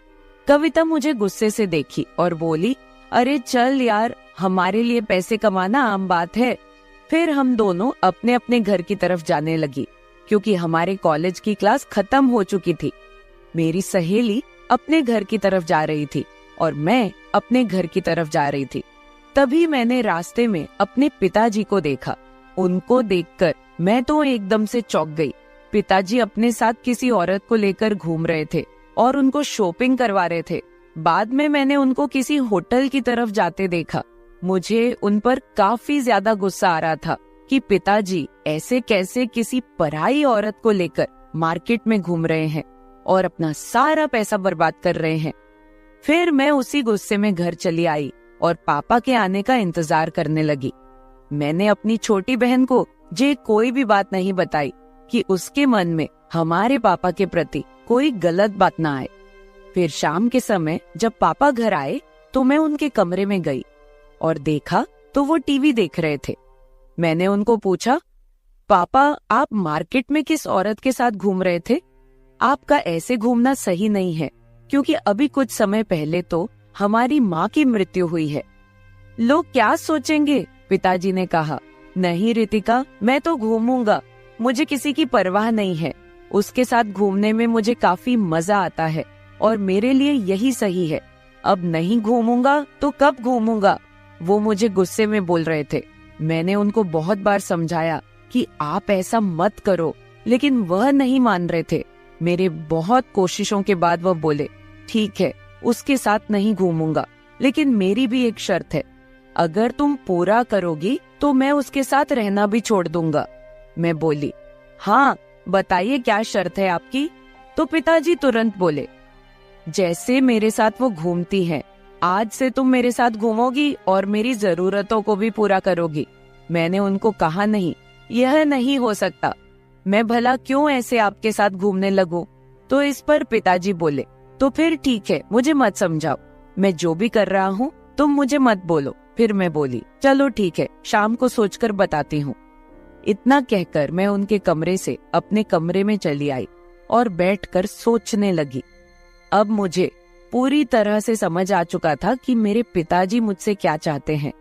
कविता मुझे गुस्से से देखी और बोली, अरे चल यार, हमारे लिए पैसे कमाना आम बात है। फिर हम दोनों अपने अपने घर की तरफ जाने लगी, क्योंकि हमारे कॉलेज की क्लास खत्म हो चुकी थी। मेरी सहेली अपने घर की तरफ जा रही थी और मैं अपने घर की तरफ जा रही थी। तभी मैंने रास्ते में अपने पिताजी को देखा। उनको देखकर मैं तो एकदम से चौंक गई। पिताजी अपने साथ किसी औरत को लेकर घूम रहे थे और उनको शॉपिंग करवा रहे थे। बाद में मैंने उनको किसी होटल की तरफ जाते देखा। मुझे उन पर काफी ज्यादा गुस्सा आ रहा था कि पिताजी ऐसे कैसे किसी पराई औरत को लेकर मार्केट में घूम रहे हैं और अपना सारा पैसा बर्बाद कर रहे हैं। फिर मैं उसी गुस्से में घर चली आई और पापा के आने का इंतजार करने लगी। मैंने अपनी छोटी बहन को कोई भी बात नहीं बताई कि उसके मन में हमारे पापा के प्रति कोई गलत बात ना आए। फिर शाम के समय जब पापा घर आए तो मैं उनके कमरे में गई और देखा तो वो टीवी देख रहे थे। मैंने उनको पूछा, पापा आप मार्केट में किस औरत के साथ घूम रहे थे? आपका ऐसे घूमना सही नहीं है, क्योंकि अभी कुछ समय पहले तो हमारी माँ की मृत्यु हुई है। लोग क्या सोचेंगे? पिताजी ने कहा। नहीं रितिका, मैं तो घूमूंगा, मुझे किसी की परवाह नहीं है। उसके साथ घूमने में मुझे काफी मजा आता है और मेरे लिए यही सही है। अब नहीं घूमूंगा तो कब घूमूंगा? वो मुझे गुस्से में बोल रहे थे। मैंने उनको बहुत बार समझाया कि आप ऐसा मत करो, लेकिन वह नहीं मान रहे थे। मेरे बहुत कोशिशों के बाद वह बोले, ठीक है, उसके साथ नहीं घूमूंगा, लेकिन मेरी भी एक शर्त है। अगर तुम पूरा करोगी तो मैं उसके साथ रहना भी छोड़ दूंगा। मैं बोली, हाँ बताइए क्या शर्त है आपकी? तो पिताजी तुरंत बोले, जैसे मेरे साथ वो घूमती है, आज से तुम मेरे साथ घूमोगी और मेरी जरूरतों को भी पूरा करोगी। मैंने उनको कहा, नहीं, यह नहीं हो सकता, मैं भला क्यों ऐसे आपके साथ घूमने लगूं? तो इस पर पिताजी बोले, तो फिर ठीक है, मुझे मत समझाओ, मैं जो भी कर रहा हूँ तुम मुझे मत बोलो। फिर मैं बोली, चलो ठीक है, शाम को सोचकर बताती हूँ। इतना कहकर मैं उनके कमरे से अपने कमरे में चली आई और बैठकर सोचने लगी। अब मुझे पूरी तरह से समझ आ चुका था कि मेरे पिताजी मुझसे क्या चाहते हैं।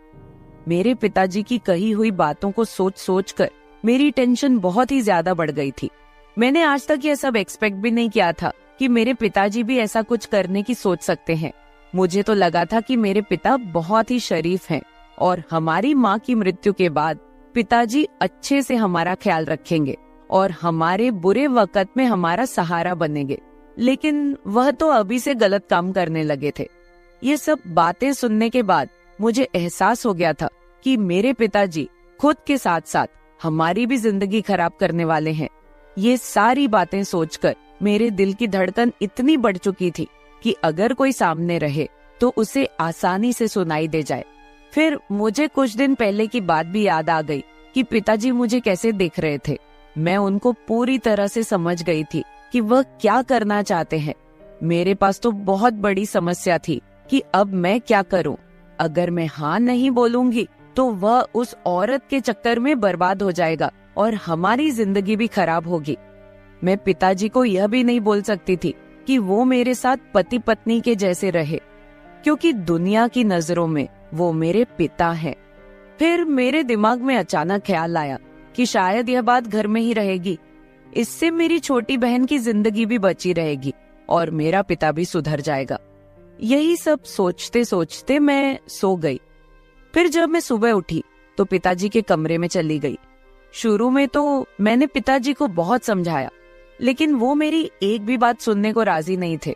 मेरे पिताजी की कही हुई बातों को सोच सोच कर मेरी टेंशन बहुत ही ज्यादा बढ़ गई थी। मैंने आज तक यह सब एक्सपेक्ट भी नहीं किया था कि मेरे पिताजी भी ऐसा कुछ करने की सोच सकते हैं। मुझे तो लगा था कि मेरे पिता बहुत ही शरीफ हैं और हमारी माँ की मृत्यु के बाद पिताजी अच्छे से हमारा ख्याल रखेंगे और हमारे बुरे वक्त में हमारा सहारा बनेंगे। लेकिन वह तो अभी से गलत काम करने लगे थे। ये सब बातें सुनने के बाद मुझे एहसास हो गया था कि मेरे पिताजी खुद के साथ साथ हमारी भी जिंदगी खराब करने वाले हैं। ये सारी बातें सोचकर मेरे दिल की धड़कन इतनी बढ़ चुकी थी कि अगर कोई सामने रहे तो उसे आसानी से सुनाई दे जाए। फिर मुझे कुछ दिन पहले की बात भी याद आ गई कि पिताजी मुझे कैसे देख रहे थे। मैं उनको पूरी तरह से समझ गई थी कि वह क्या करना चाहते हैं। मेरे पास तो बहुत बड़ी समस्या थी कि अब मैं क्या करूं। अगर मैं हाँ नहीं बोलूंगी तो वह उस औरत के चक्कर में बर्बाद हो जाएगा और हमारी जिंदगी भी खराब होगी। मैं पिताजी को यह भी नहीं बोल सकती थी कि वो मेरे साथ पति पत्नी के जैसे रहे, क्योंकि दुनिया की नजरों में वो मेरे पिता हैं। फिर मेरे दिमाग में अचानक ख्याल आया कि शायद यह बात घर में ही रहेगी, इससे मेरी छोटी बहन की जिंदगी भी बची रहेगी और मेरा पिता भी सुधर जाएगा। यही सब सोचते सोचते मैं सो गई। फिर जब मैं सुबह उठी तो पिताजी के कमरे में चली गई। शुरू में तो मैंने पिताजी को बहुत समझाया, लेकिन वो मेरी एक भी बात सुनने को राजी नहीं थे।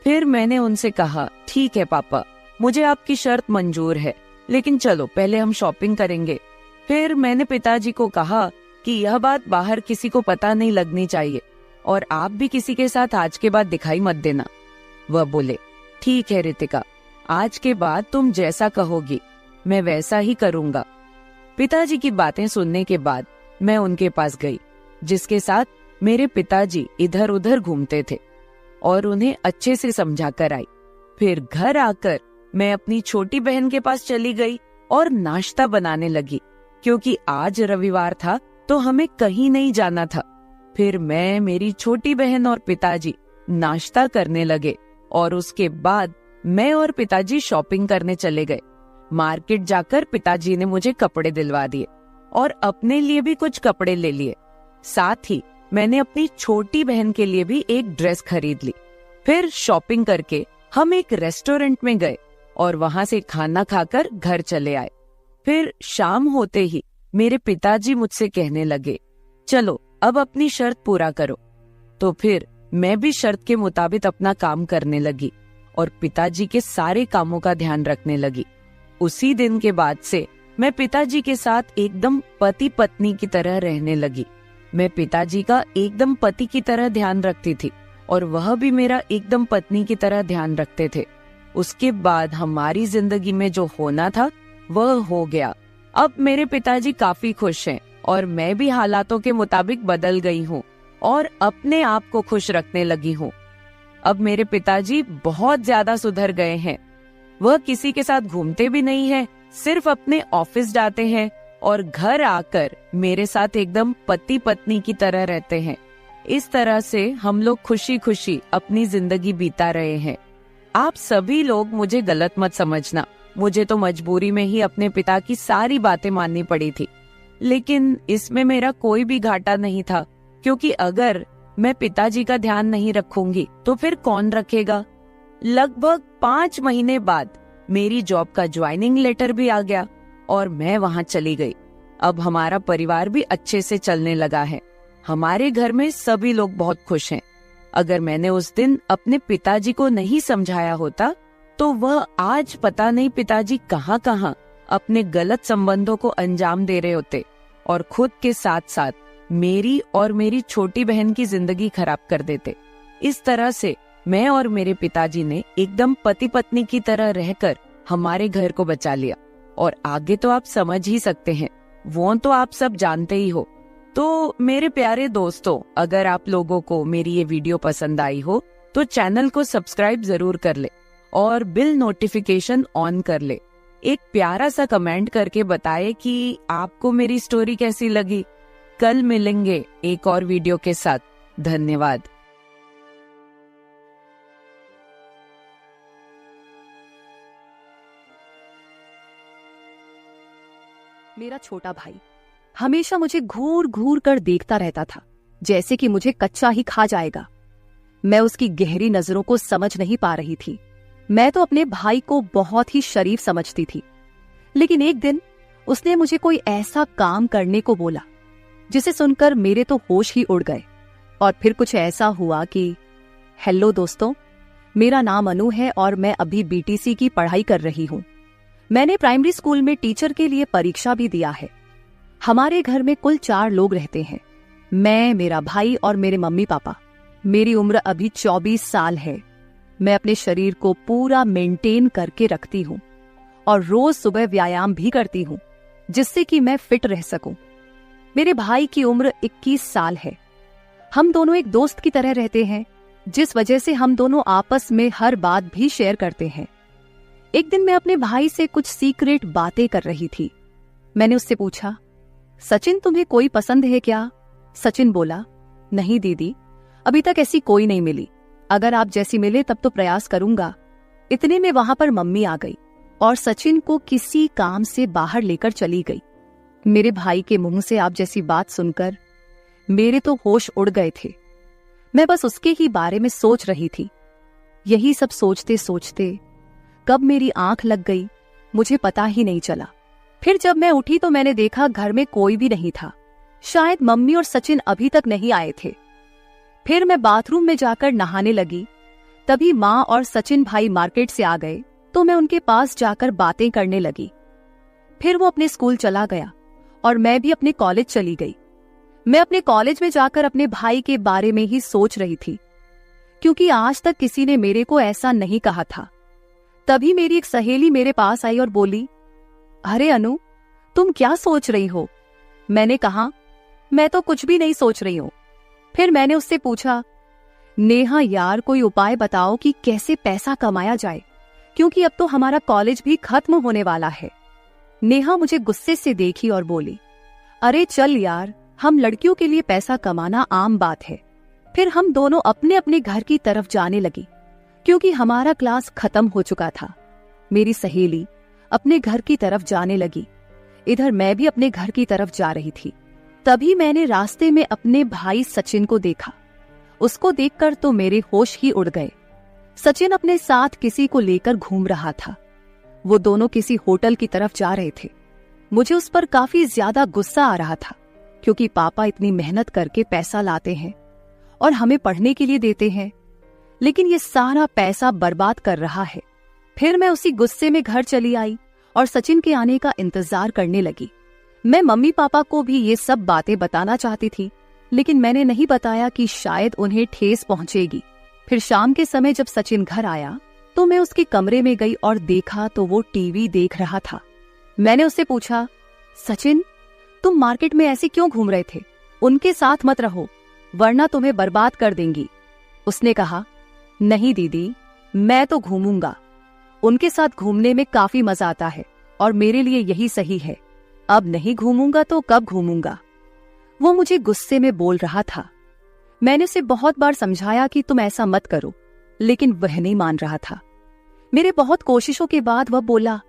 फिर मैंने उनसे कहा, ठीक है पापा, मुझे आपकी शर्त मंजूर है, लेकिन चलो पहले हम शॉपिंग करेंगे। फिर मैंने पिताजी को कहा कि यह बात बाहर किसी को पता नहीं लगनी चाहिए और आप भी किसी के साथ आज के बाद दिखाई मत देना। वह बोले, ठीक है रितिका, आज के बाद तुम जैसा कहोगी मैं वैसा ही करूंगा। पिताजी की बातें सुनने के बाद मैं उनके पास गई, जिसके साथ मेरे पिताजी इधर उधर घूमते थे, और उन्हें अच्छे से समझा कर आई। फिर घर आकर मैं अपनी छोटी बहन के पास चली गई और नाश्ता बनाने लगी, क्योंकि आज रविवार था तो हमें कहीं नहीं जाना था। फिर मैं, मेरी छोटी बहन और पिताजी नाश्ता करने लगे और उसके बाद मैं और पिताजी शॉपिंग करने चले गए। मार्केट जाकर पिताजी ने मुझे कपड़े दिलवा दिए और अपने लिए भी कुछ कपड़े ले लिए। साथ ही मैंने अपनी छोटी बहन के लिए भी एक ड्रेस खरीद ली। फिर शॉपिंग करके हम एक रेस्टोरेंट में गए और वहां से खाना खाकर घर चले आए। फिर शाम होते ही मेरे पिताजी मुझसे कहने लगे, चलो अब अपनी शर्त पूरा करो। तो फिर मैं भी शर्त के मुताबिक अपना काम करने लगी और पिताजी के सारे कामों का ध्यान रखने लगी। उसी दिन के बाद से मैं पिताजी के साथ एकदम पति पत्नी की तरह रहने लगी। मैं पिताजी का एकदम पति की तरह ध्यान रखती थी और वह भी मेरा एकदम पत्नी की तरह ध्यान रखते थे। उसके बाद हमारी जिंदगी में जो होना था वह हो गया। अब मेरे पिताजी काफी खुश हैं और मैं भी हालातों के मुताबिक बदल गई हूँ और अपने आप को खुश रखने लगी हूँ। अब मेरे पिताजी बहुत ज्यादा सुधर गए हैं। वह किसी के साथ घूमते भी नहीं हैं, सिर्फ अपने ऑफिस जाते हैं और घर आकर मेरे साथ एकदम पति पत्नी की तरह रहते हैं। इस तरह से हम लोग खुशी खुशी अपनी जिंदगी बीता रहे हैं। आप सभी लोग मुझे गलत मत समझना, मुझे तो मजबूरी में ही अपने पिता की सारी बातें माननी पड़ी थी, लेकिन इसमें मेरा कोई भी घाटा नहीं था, क्योंकि अगर मैं पिताजी का ध्यान नहीं रखूंगी तो फिर कौन रखेगा। लगभग 5 महीने बाद मेरी जॉब का ज्वाइनिंग लेटर भी आ गया और मैं वहां चली गई। अब हमारा परिवार भी अच्छे से चलने लगा है। हमारे घर में सभी लोग बहुत खुश हैं। अगर मैंने उस दिन अपने पिताजी को नहीं समझाया होता तो वह आज पता नहीं पिताजी कहाँ कहाँ अपने गलत संबंधों को अंजाम दे रहे होते और खुद के साथ साथ मेरी और मेरी छोटी बहन की जिंदगी खराब कर देते। इस तरह से मैं और मेरे पिताजी ने एकदम पति पत्नी की तरह रहकर हमारे घर को बचा लिया। और आगे तो आप समझ ही सकते हैं, वो तो आप सब जानते ही हो। तो मेरे प्यारे दोस्तों, अगर आप लोगों को मेरी ये वीडियो पसंद आई हो तो चैनल को सब्सक्राइब जरूर कर ले और बिल नोटिफिकेशन ऑन कर ले। एक प्यारा सा कमेंट करके बताए कि आपको मेरी स्टोरी कैसी लगी। कल मिलेंगे एक और वीडियो के साथ। धन्यवाद। मेरा छोटा भाई हमेशा मुझे घूर घूर कर देखता रहता था, जैसे कि मुझे कच्चा ही खा जाएगा। मैं उसकी गहरी नजरों को समझ नहीं पा रही थी। मैं तो अपने भाई को बहुत ही शरीफ समझती थी, लेकिन एक दिन उसने मुझे कोई ऐसा काम करने को बोला जिसे सुनकर मेरे तो होश ही उड़ गए। और फिर कुछ ऐसा हुआ कि हेलो दोस्तों, मेरा नाम अनु है और मैं अभी बीटीसी की पढ़ाई कर रही हूँ। मैंने प्राइमरी स्कूल में टीचर के लिए परीक्षा भी दिया है। हमारे घर में कुल 4 लोग रहते हैं, मैं, मेरा भाई और मेरे मम्मी पापा। मेरी उम्र अभी 24 साल है। मैं अपने शरीर को पूरा मेंटेन करके रखती हूँ और रोज सुबह व्यायाम भी करती हूँ, जिससे कि मैं फिट रह सकूं। मेरे भाई की उम्र 21 साल है। हम दोनों एक दोस्त की तरह रहते हैं, जिस वजह से हम दोनों आपस में हर बात भी शेयर करते हैं। एक दिन मैं अपने भाई से कुछ सीक्रेट बातें कर रही थी। मैंने उससे पूछा, सचिन तुम्हें कोई पसंद है क्या? सचिन बोला, नहीं दीदी, अभी तक ऐसी कोई नहीं मिली। अगर आप जैसी मिले तब तो प्रयास करूंगा। इतने में वहां पर मम्मी आ गई और सचिन को किसी काम से बाहर लेकर चली गई। मेरे भाई के मुंह से आप जैसी बात सुनकर मेरे तो होश उड़ गए थे। मैं बस उसके ही बारे में सोच रही थी। यही सब सोचते सोचते कब मेरी आंख लग गई मुझे पता ही नहीं चला। फिर जब मैं उठी तो मैंने देखा घर में कोई भी नहीं था। शायद मम्मी और सचिन अभी तक नहीं आए थे। फिर मैं बाथरूम में जाकर नहाने लगी। तभी माँ और सचिन भाई मार्केट से आ गए तो मैं उनके पास जाकर बातें करने लगी। फिर वो अपने स्कूल चला गया और मैं भी अपने कॉलेज चली गई। मैं अपने कॉलेज में जाकर अपने भाई के बारे में ही सोच रही थी, क्योंकि आज तक किसी ने मेरे को ऐसा नहीं कहा था। तभी मेरी एक सहेली मेरे पास आई और बोली, अरे अनु, तुम क्या सोच रही हो? मैंने कहा, मैं तो कुछ भी नहीं सोच रही हूं। फिर मैंने उससे पूछा, नेहा यार, कोई उपाय बताओ कि कैसे पैसा कमाया जाए, क्योंकि अब तो हमारा कॉलेज भी खत्म होने वाला है। नेहा मुझे गुस्से से देखी और बोली, अरे चल यार, हम लड़कियों के लिए पैसा कमाना आम बात है। फिर हम दोनों अपने अपने घर की तरफ जाने लगी, क्योंकि हमारा क्लास खत्म हो चुका था। मेरी सहेली अपने घर की तरफ जाने लगी, इधर मैं भी अपने घर की तरफ जा रही थी। तभी मैंने रास्ते में अपने भाई सचिन को देखा। उसको देखकर तो मेरे होश ही उड़ गए। सचिन अपने साथ किसी को लेकर घूम रहा था। वो दोनों किसी होटल की तरफ जा रहे थे। मुझे उस पर काफी ज्यादा गुस्सा आ रहा था, क्योंकि पापा इतनी मेहनत करके पैसा लाते हैं और हमें पढ़ने के लिए देते हैं, लेकिन ये सारा पैसा बर्बाद कर रहा है। फिर मैं उसी गुस्से में घर चली आई और सचिन के आने का इंतजार करने लगी। मैं मम्मी पापा को भी ये सब बातें बताना चाहती थी, लेकिन मैंने नहीं बताया कि शायद उन्हें ठेस पहुंचेगी। फिर शाम के समय जब सचिन घर आया तो मैं उसके कमरे में गई और देखा तो वो टीवी देख रहा था। मैंने उससे पूछा, सचिन, तुम मार्केट में ऐसे क्यों घूम रहे थे? उनके साथ मत रहो, वरना तुम्हें बर्बाद कर देंगी। उसने कहा, नहीं दीदी, मैं तो घूमूंगा। उनके साथ घूमने में काफी मजा आता है और मेरे लिए यही सही है। अब नहीं घूमूंगा तो कब घूमूंगा? वो मुझे गुस्से में बोल रहा था। मैंने उसे बहुत बार समझाया कि तुम ऐसा मत करो, लेकिन वह नहीं मान रहा था। मेरे बहुत कोशिशों के बाद वह बोला,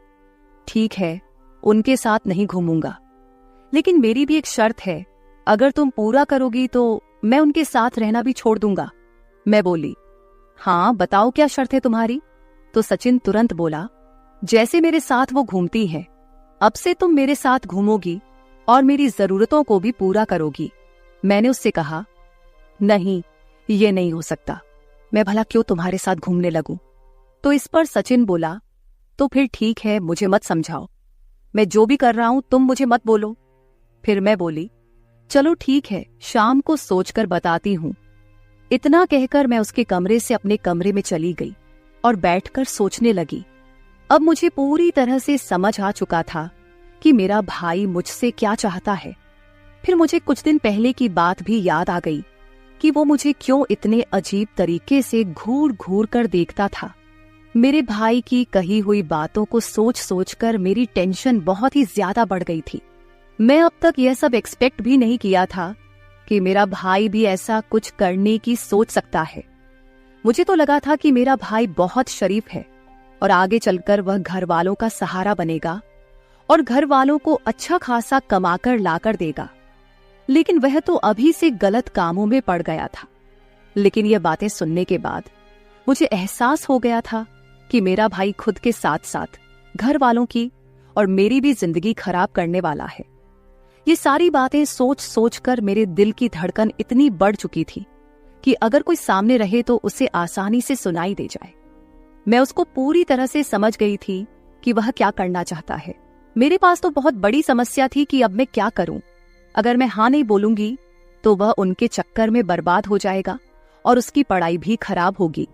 ठीक है, उनके साथ नहीं घूमूंगा, लेकिन मेरी भी एक शर्त है। अगर तुम पूरा करोगी तो मैं उनके साथ रहना भी छोड़ दूंगा। मैं बोली, हाँ बताओ क्या शर्त है तुम्हारी? तो सचिन तुरंत बोला, जैसे मेरे साथ वो घूमती है, अब से तुम मेरे साथ घूमोगी और मेरी जरूरतों को भी पूरा करोगी। मैंने उससे कहा, नहीं, ये नहीं हो सकता। मैं भला क्यों तुम्हारे साथ घूमने लगूं? तो इस पर सचिन बोला, तो फिर ठीक है, मुझे मत समझाओ। मैं जो भी कर रहा हूं तुम मुझे मत बोलो। फिर मैं बोली, चलो ठीक है, शाम को सोचकर बताती हूं। इतना कहकर मैं उसके कमरे से अपने कमरे में चली गई और बैठकर सोचने लगी। अब मुझे पूरी तरह से समझ आ चुका था कि मेरा भाई मुझसे क्या चाहता है। फिर मुझे कुछ दिन पहले की बात भी याद आ गई कि वो मुझे क्यों इतने अजीब तरीके से घूर घूर कर देखता था। मेरे भाई की कही हुई बातों को सोच सोचकर मेरी टेंशन बहुत ही ज्यादा बढ़ गई थी। मैं अब तक यह सब एक्सपेक्ट भी नहीं किया था कि मेरा भाई भी ऐसा कुछ करने की सोच सकता है। मुझे तो लगा था कि मेरा भाई बहुत शरीफ है और आगे चलकर वह घर वालों का सहारा बनेगा और घर वालों को अच्छा खासा कमाकर लाकर देगा, लेकिन वह तो अभी से गलत कामों में पड़ गया था। लेकिन यह बातें सुनने के बाद मुझे एहसास हो गया था कि मेरा भाई खुद के साथ साथ घर वालों की और मेरी भी जिंदगी खराब करने वाला है। ये सारी बातें सोच सोच कर मेरे दिल की धड़कन इतनी बढ़ चुकी थी कि अगर कोई सामने रहे तो उसे आसानी से सुनाई दे जाए। मैं उसको पूरी तरह से समझ गई थी कि वह क्या करना चाहता है। मेरे पास तो बहुत बड़ी समस्या थी कि अब मैं क्या करूं। अगर मैं हाँ नहीं बोलूंगी तो वह उनके चक्कर में बर्बाद हो जाएगा और उसकी पढ़ाई भी खराब होगी।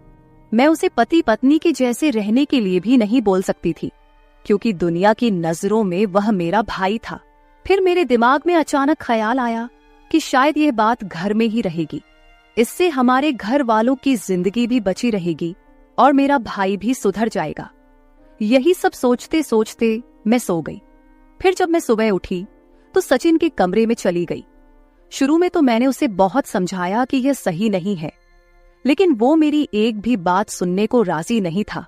मैं उसे पति पत्नी के जैसे रहने के लिए भी नहीं बोल सकती थी, क्योंकि दुनिया की नजरों में वह मेरा भाई था। फिर मेरे दिमाग में अचानक ख्याल आया कि शायद यह बात घर में ही रहेगी, इससे हमारे घर वालों की जिंदगी भी बची रहेगी और मेरा भाई भी सुधर जाएगा। यही सब सोचते सोचते मैं सो गई। फिर जब मैं सुबह उठी तो सचिन के कमरे में चली गई। शुरू में तो मैंने उसे बहुत समझाया कि यह सही नहीं है, लेकिन वो मेरी एक भी बात सुनने को राजी नहीं था।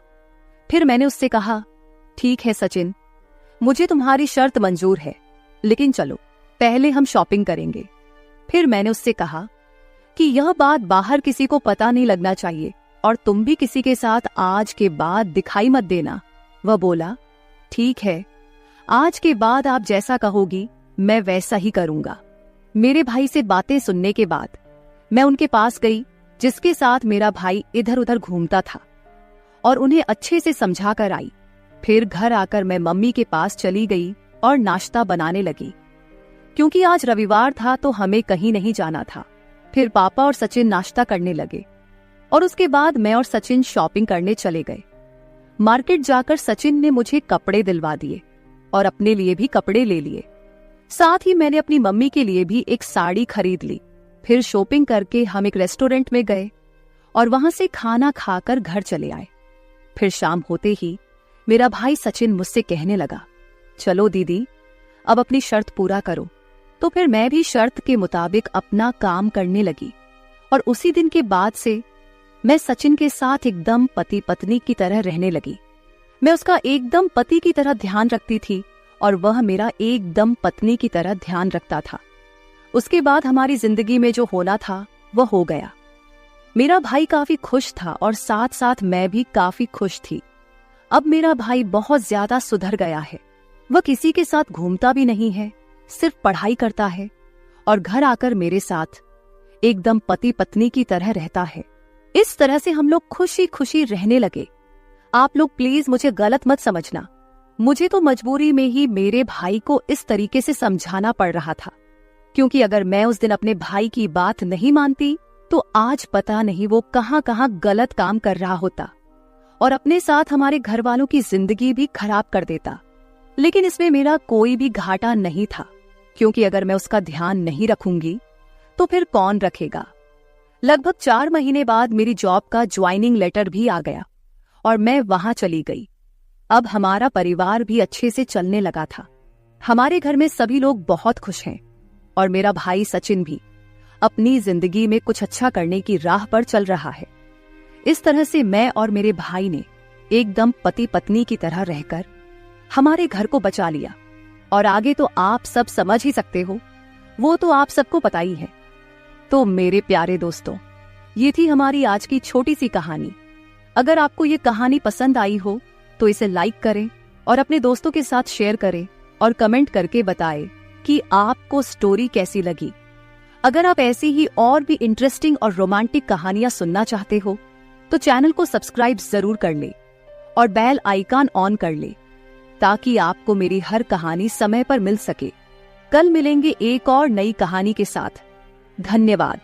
फिर मैंने उससे कहा, ठीक है सचिन, मुझे तुम्हारी शर्त मंजूर है, लेकिन चलो पहले हम शॉपिंग करेंगे। फिर मैंने उससे कहा कि यह बात बाहर किसी को पता नहीं लगना चाहिए और तुम भी किसी के साथ आज के बाद दिखाई मत देना। वह बोला, ठीक है, आज के बाद आप जैसा कहोगी मैं वैसा ही करूंगा। मेरे भाई से बातें सुनने के बाद मैं उनके पास गई जिसके साथ मेरा भाई इधर उधर घूमता था और उन्हें अच्छे से समझा कर आई। फिर घर आकर मैं मम्मी के पास चली गई और नाश्ता बनाने लगी, क्योंकि आज रविवार था तो हमें कहीं नहीं जाना था। फिर पापा और सचिन नाश्ता करने लगे और उसके बाद मैं और सचिन शॉपिंग करने चले गए। मार्केट जाकर सचिन ने मुझे कपड़े दिलवा दिए और अपने लिए भी कपड़े ले लिए। साथ ही मैंने अपनी मम्मी के लिए भी एक साड़ी खरीद ली। फिर शॉपिंग करके हम एक रेस्टोरेंट में गए और वहां से खाना खाकर घर चले आए। फिर शाम होते ही मेरा भाई सचिन मुझसे कहने लगा, चलो दीदी, अब अपनी शर्त पूरा करो। तो फिर मैं भी शर्त के मुताबिक अपना काम करने लगी और उसी दिन के बाद से मैं सचिन के साथ एकदम पति पत्नी की तरह रहने लगी। मैं उसका एकदम पति की तरह ध्यान रखती थी और वह मेरा एकदम पत्नी की तरह ध्यान रखता था। उसके बाद हमारी जिंदगी में जो होना था वह हो गया। मेरा भाई काफी खुश था और साथ साथ मैं भी काफी खुश थी। अब मेरा भाई बहुत ज्यादा सुधर गया है। वह किसी के साथ घूमता भी नहीं है, सिर्फ पढ़ाई करता है और घर आकर मेरे साथ एकदम पति पत्नी की तरह रहता है। इस तरह से हम लोग खुशी खुशी रहने लगे। आप लोग प्लीज मुझे गलत मत समझना, मुझे तो मजबूरी में ही मेरे भाई को इस तरीके से समझाना पड़ रहा था, क्योंकि अगर मैं उस दिन अपने भाई की बात नहीं मानती तो आज पता नहीं वो कहां कहां गलत काम कर रहा होता और अपने साथ हमारे घर वालों की जिंदगी भी खराब कर देता। लेकिन इसमें मेरा कोई भी घाटा नहीं था, क्योंकि अगर मैं उसका ध्यान नहीं रखूंगी तो फिर कौन रखेगा। लगभग 4 महीने बाद मेरी जॉब का ज्वाइनिंग लेटर भी आ गया और मैं वहां चली गई। अब हमारा परिवार भी अच्छे से चलने लगा था। हमारे घर में सभी लोग बहुत खुश हैं और मेरा भाई सचिन भी अपनी जिंदगी में कुछ अच्छा करने की राह पर चल रहा है। इस तरह से मैं और मेरे भाई ने एकदम पति पत्नी की तरह रहकर हमारे घर को बचा लिया। और आगे तो आप सब समझ ही सकते हो, वो तो आप सबको पता ही है। तो मेरे प्यारे दोस्तों, ये थी हमारी आज की छोटी सी कहानी। अगर आपको ये कहानी पसंद आई हो तो इसे लाइक करें और अपने दोस्तों के साथ शेयर करें और कमेंट करके बताएं कि आपको स्टोरी कैसी लगी। अगर आप ऐसी ही और भी इंटरेस्टिंग और रोमांटिक कहानियां सुनना चाहते हो तो चैनल को सब्सक्राइब जरूर कर ले और बेल आइकन ऑन कर ले, ताकि आपको मेरी हर कहानी समय पर मिल सके। कल मिलेंगे एक और नई कहानी के साथ। धन्यवाद।